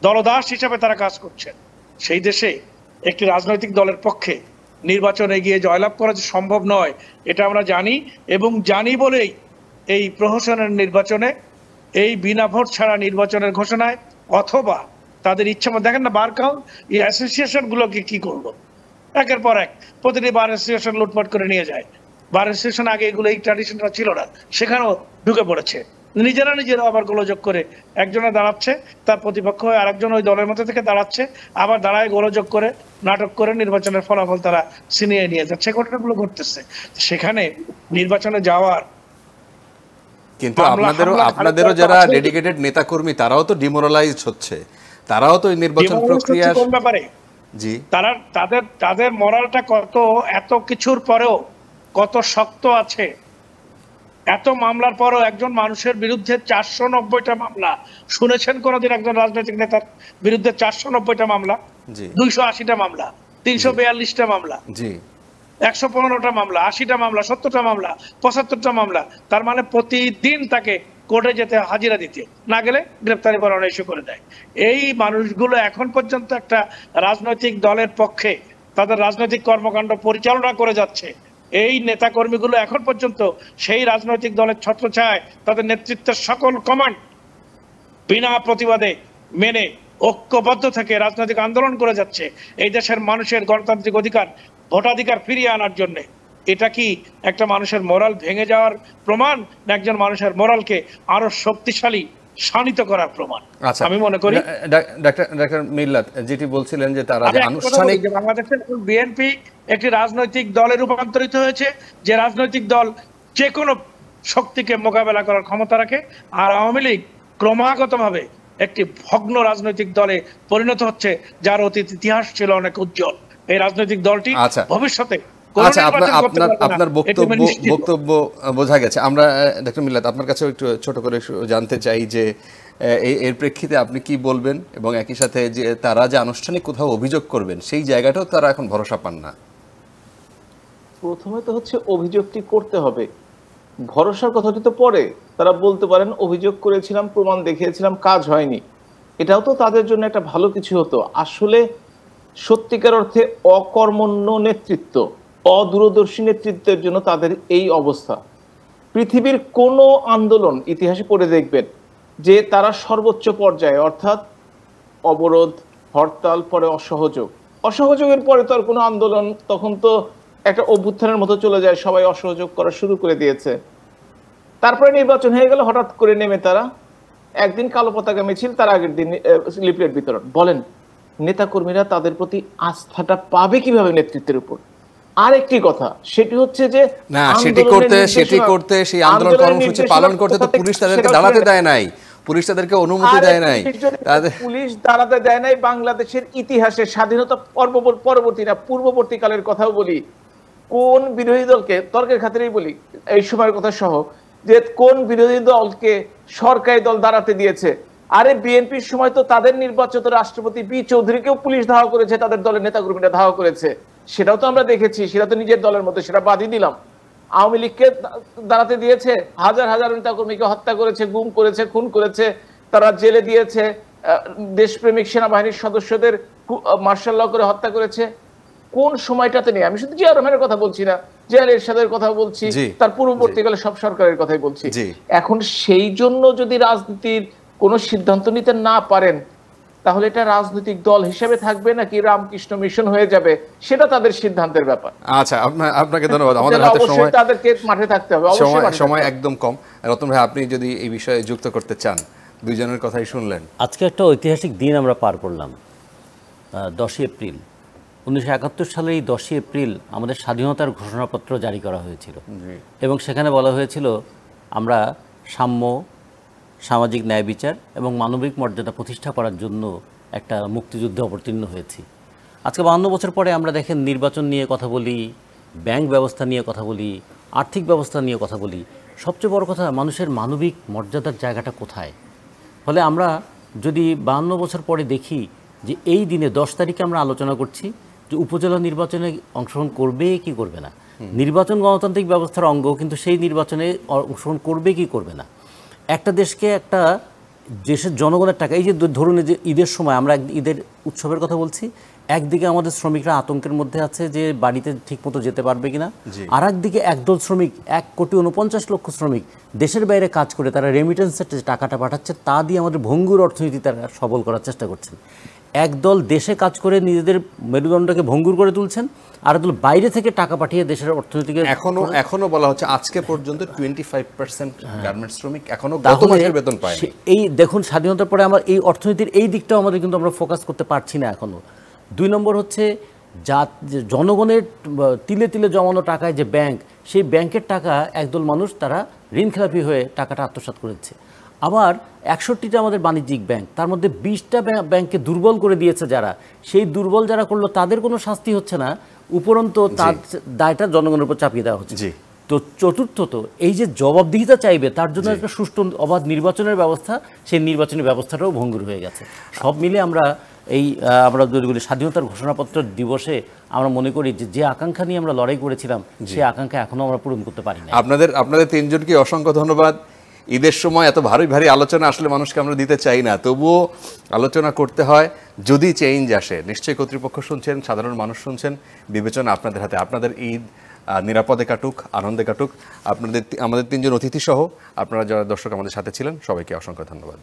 দলদাস হিসাবে তারা কাজ করছেন, সেই দেশে একটি রাজনৈতিক দলের পক্ষে নির্বাচনে গিয়ে জয়লাভ করা যে সম্ভব নয় এটা আমরা জানি, এবং জানি বলেই এই প্রহসনের নির্বাচনে, এই বিনা ভোট ছাড়া নির্বাচনের ঘোষণায় অথবা তাদের ইচ্ছা মতো, দেখেন না বার এই অ্যাসোসিয়েশন গুলোকে কি করলো, একের পর এক প্রতিটি বার অ্যাসোসিয়েশন লুটপাট করে নিয়ে যায়। বার অ্যাসোসিয়েশন আগে এগুলো এই ট্র্যাডিশনটা ছিল না, সেখানেও ঢুকে পড়েছে, নিজেরা আবার গোলযোগ করে একজনে দাঁড়াচ্ছে, তার প্রতিপক্ষ হয়ে আরেকজন ওই দলের মধ্যে থেকে দাঁড়াচ্ছে, আবার দাঁড়ায় গোলযোগ করে নাটক করে নির্বাচনের ফলাফল তারা ছিনিয়ে নিয়ে যাচ্ছে, ঘটনাগুলো ঘটতেছে। সেখানে নির্বাচনে যাওয়ার, কিন্তু আপনাদেরও যারা ডেডিকেটেড নেতাকর্মী তারাও তো ডিমোরালাইজড হচ্ছে, তারাও তো এই নির্বাচন প্রক্রিয়া কোন ব্যাপারে, জি, তাদের মরালটা কত, এত কিছুর পরেও কত শক্ত আছে, এত মামলার পরও একজন মানুষের বিরুদ্ধে 490টা মামলা। শুনেছেন কোনোদিন একজন রাজনৈতিক নেতার বিরুদ্ধে 490টা মামলা? 280টা মামলা, 342টা মামলা, 115টা মামলা, 80টা মামলা, 70টা মামলা, 75টা মামলা। তার মানে প্রতিদিন তাকে কোর্টে যেতে, হাজিরা দিতে, না গেলে গ্রেপ্তারি পরোয়ানা ইস্যু করে দেয়। এই মানুষগুলো এখন পর্যন্ত একটা রাজনৈতিক দলের পক্ষে তাদের রাজনৈতিক কর্মকাণ্ড পরিচালনা করে যাচ্ছে। এই নেতাকর্মীগুলো এখন পর্যন্ত সেই রাজনৈতিক দলের ছত্রছায়ায় তাদের নেতৃত্বের সকল কমান্ড বিনা প্রতিবাদে মেনে ঐক্যবদ্ধ থেকে রাজনৈতিক আন্দোলন করে যাচ্ছে এই দেশের মানুষের গণতান্ত্রিক অধিকার, ভোটাধিকার ফিরিয়ে আনার জন্য। এটা কি একটা মানুষের মোরাল ভেঙে যাওয়ার প্রমাণ, না একজন মানুষের মোরালকে আরো শক্তিশালী শানিত করার প্রমাণ? আমি মনে করি ডাক্তার মিল্লাত যেটি বলছিলেন যে তারা আনুষ্ঠানিক, বাংলাদেশের বিএনপি একটি রাজনৈতিক দলে রূপান্তরিত হয়েছে, যে রাজনৈতিক দল যে কোনো শক্তিকে মোকাবেলা করার ক্ষমতা রাখে, আর আওয়ামী লীগ ক্রমাগতভাবে একটি ভগ্ন রাজনৈতিক দলে পরিণত হচ্ছে, যার অতীত ইতিহাস ছিল অনেক উজ্জ্বল। এই রাজনৈতিক দলটি ভবিষ্যতে, আচ্ছা, আপনার বক্তব্য বোঝা গেছে। আমরা ডক্টর মিল্লাত আপনার কাছেও একটু ছোট করে জানতে চাই যে এর প্রেক্ষিতে আপনি কি বলবেন, এবং একই সাথে যে তারা যে আনুষ্ঠানিক কোথাও অভিযোগ করবেন সেই জায়গাটাও তারা এখন ভরসা পান না? প্রথমে তো হচ্ছে অভিযোগটি করতে হবে, ভরসার কথাটি তো পরে। তারা বলতে পারেন অভিযোগ করেছিলাম, প্রমাণ দেখিয়েছিলাম, কাজ হয়নি। এটাও তো তাদের জন্য একটা ভালো কিছু হতো। আসলে সত্যিকার অর্থে অকর্মণ্য নেতৃত্ব, অদূরদর্শী নেতৃত্বের জন্য তাদের এই অবস্থা। পৃথিবীর কোনো আন্দোলন ইতিহাসে পড়ে দেখবেন যে তারা সর্বোচ্চ পর্যায়ে, অর্থাৎ অবরোধ, হরতাল, পরে অসহযোগ, অসহযোগের পরে তো আর কোনো আন্দোলন, তখন তো একটা অভ্যুত্থানের মতো চলে যায়, সবাই অসহযোগ করা শুরু করে দিয়েছে। তারপরে নির্বাচন হয়ে গেল, হঠাৎ করে নেমে তারা একদিন কালো পতাকা মিছিল, তার আগের দিন লিফলেট বিতরণ। বলেন নেতাকর্মীরা তাদের প্রতি আস্থাটা পাবে কিভাবে নেতৃত্বের উপর? আরেকটি কথা, সেটি হচ্ছে যে না, সেটি করতে সেই আন্দোলন কর্মসূচি পালন করতে তো পুলিশ তাদেরকে দাঁড়াতে দেয় নাই, পুলিশ তাদেরকে অনুমতি দেয় নাই। পুলিশ দাঁড়াতে দেয় নাই। বাংলাদেশের ইতিহাসে স্বাধীনতা পরবর্তী না পূর্ববর্তী কালের কথাও বলি, কোন বিরোধী দলকে, তর্কের খাতিরেই বলি এই সময়ের কথা সহ, যে কোন বিরোধী দলকে সরকারি দল দাঁড়াতে দিয়েছে? আরে বিএনপির সময় তো তাদের নির্বাচিত রাষ্ট্রপতি বি চৌধুরীকেও পুলিশ ধাওয়া করেছে, তাদের দলের নেতাকর্মীরা ধাওয়া করেছে, সেটাও তো আমরা দেখেছি। সেটা তো নিজের দলের মধ্যে, সেটা বাদই দিলাম। আওয়ামী লীগকে দাঁড়াতে দিয়েছে, হাজার হাজার নেতাকর্মীকে হত্যা করেছে, গুম করেছে, খুন করেছে, তারা জেলে দিয়েছে, দেশপ্রেমিক সেনাবাহিনীর সদস্যদের মার্শাল ল করে হত্যা করেছে। কোন সময়টাতে নেই, আমি শুধু জিয়া রহমানের কথা বলছি না, জিয়া এরশাদের কথা বলছি, তার পূর্ববর্তীকালে সব সরকারের কথাই বলছি। এখন সেই জন্য যদি রাজনীতির কোনো সিদ্ধান্ত নিতে না পারেন, তাহলে এটা রাজনৈতিক দল হিসেবে থাকবে নাকি রামকৃষ্ণ মিশন হয়ে যাবে, সেটা তাদের সিদ্ধান্তের ব্যাপার। আচ্ছা, আপনাকে ধন্যবাদ। আমাদের হাতে সময়, তাদেরকে মাঠে থাকতে হবে, সময় একদম কম। রতন ভাই, আপনি যদি এই বিষয়ে যুক্ত করতে চান, দুইজনের কথাই শুনলেন। আজকে একটা ঐতিহাসিক দিন আমরা পার করলাম, 10 এপ্রিল। 1971 সালের এই 10 এপ্রিল আমাদের স্বাধীনতার ঘোষণাপত্র জারি করা হয়েছিল, এবং সেখানে বলা হয়েছিল আমরা সাম্য, সামাজিক ন্যায় বিচার এবং মানবিক মর্যাদা প্রতিষ্ঠা করার জন্য একটা মুক্তিযুদ্ধে অবতীর্ণ হয়েছি। আজকে 52 বছর পরে আমরা দেখেন নির্বাচন নিয়ে কথা বলি, ব্যাংক ব্যবস্থা নিয়ে কথা বলি, আর্থিক ব্যবস্থা নিয়ে কথা বলি, সবচেয়ে বড় কথা মানুষের মানবিক মর্যাদার জায়গাটা কোথায়? ফলে আমরা যদি 52 বছর পরে দেখি যে এই দিনে 10 তারিখে আমরা আলোচনা করছি যে উপজেলা নির্বাচনে অংশগ্রহণ করবে কি করবে না। নির্বাচন গণতান্ত্রিক ব্যবস্থার অঙ্গ, কিন্তু সেই নির্বাচনে অংশগ্রহণ করবে কি করবে না। একটা দেশকে, একটা দেশের জনগণের টাকা, এই যে ধরুন যে ঈদের সময় আমরা ঈদের উৎসবের কথা বলছি, একদিকে আমাদের শ্রমিকরা আতঙ্কের মধ্যে আছে যে বাড়িতে ঠিকমতো যেতে পারবে কিনা, আর একদিকে একদল শ্রমিক, 1,49,00,000 শ্রমিক দেশের বাইরে কাজ করে তারা রেমিটেন্সের যে টাকাটা পাঠাচ্ছে তা দিয়ে আমাদের ভঙ্গুর অর্থনীতি তারা সবল করার চেষ্টা করছেন। একদল দেশে কাজ করে নিজেদের মেরুদণ্ডকে ভঙ্গুর করে তুলছেন, আর একদল বাইরে থেকে টাকা পাঠিয়ে দেশের অর্থনীতিকে এখনো বলা হচ্ছে আজকে পর্যন্ত 25% গার্মেন্টস শ্রমিক এখনো গত মাসের বেতন পায়। এই দেখুন, স্বাধীনতার পরে আমার এই অর্থনীতির এই দিকটাও আমাদের কিন্তু আমরা ফোকাস করতে পারছি না এখনো। 2 নম্বর হচ্ছে জনগণের তিলে তিলে জমানো টাকায় যে ব্যাংক, সেই ব্যাংকের টাকা একদল মানুষ তারা ঋণখেলাপি হয়ে টাকাটা আত্মসাৎ করেছে। আবার 61টা আমাদের বাণিজ্যিক ব্যাংক, তার মধ্যে 20টা ব্যাংককে দুর্বল করে দিয়েছে যারা, সেই দুর্বল যারা করলো তাদের কোনো শাস্তি হচ্ছে না, উপরন্তু তার দায়টা জনগণের উপর চাপিয়ে দেওয়া হচ্ছে। তো চতুর্থত এই যে জবাবদিহিতা চাইবে তার জন্য একটা সুষ্ঠু অবাধ নির্বাচনের ব্যবস্থা, সেই নির্বাচনী ব্যবস্থাটাও ভঙ্গুর হয়ে গেছে। সব মিলে আমরা যদি স্বাধীনতার ঘোষণাপত্র দিবসে আমরা মনে করি যে আকাঙ্ক্ষা নিয়ে আমরা লড়াই করেছিলাম, সেই আকাঙ্ক্ষা এখনো আমরা পূরণ করতে পারি না। আপনাদের তিনজনকে অসংখ্য ধন্যবাদ। ঈদের সময় এত ভারী ভারী আলোচনা আসলে মানুষকে আমরা দিতে চাই না, তবুও আলোচনা করতে হয়। যদি চেঞ্জ আসে, নিশ্চয়ই কর্তৃপক্ষ শুনছেন, সাধারণ মানুষ শুনছেন, বিবেচনা আপনাদের হাতে। আপনাদের ঈদ নিরাপদে কাটুক, আনন্দে কাটুক। আমাদের তিনজন অতিথি সহ আপনারা যারা দর্শক আমাদের সাথে ছিলেন, সবাইকে অসংখ্য ধন্যবাদ।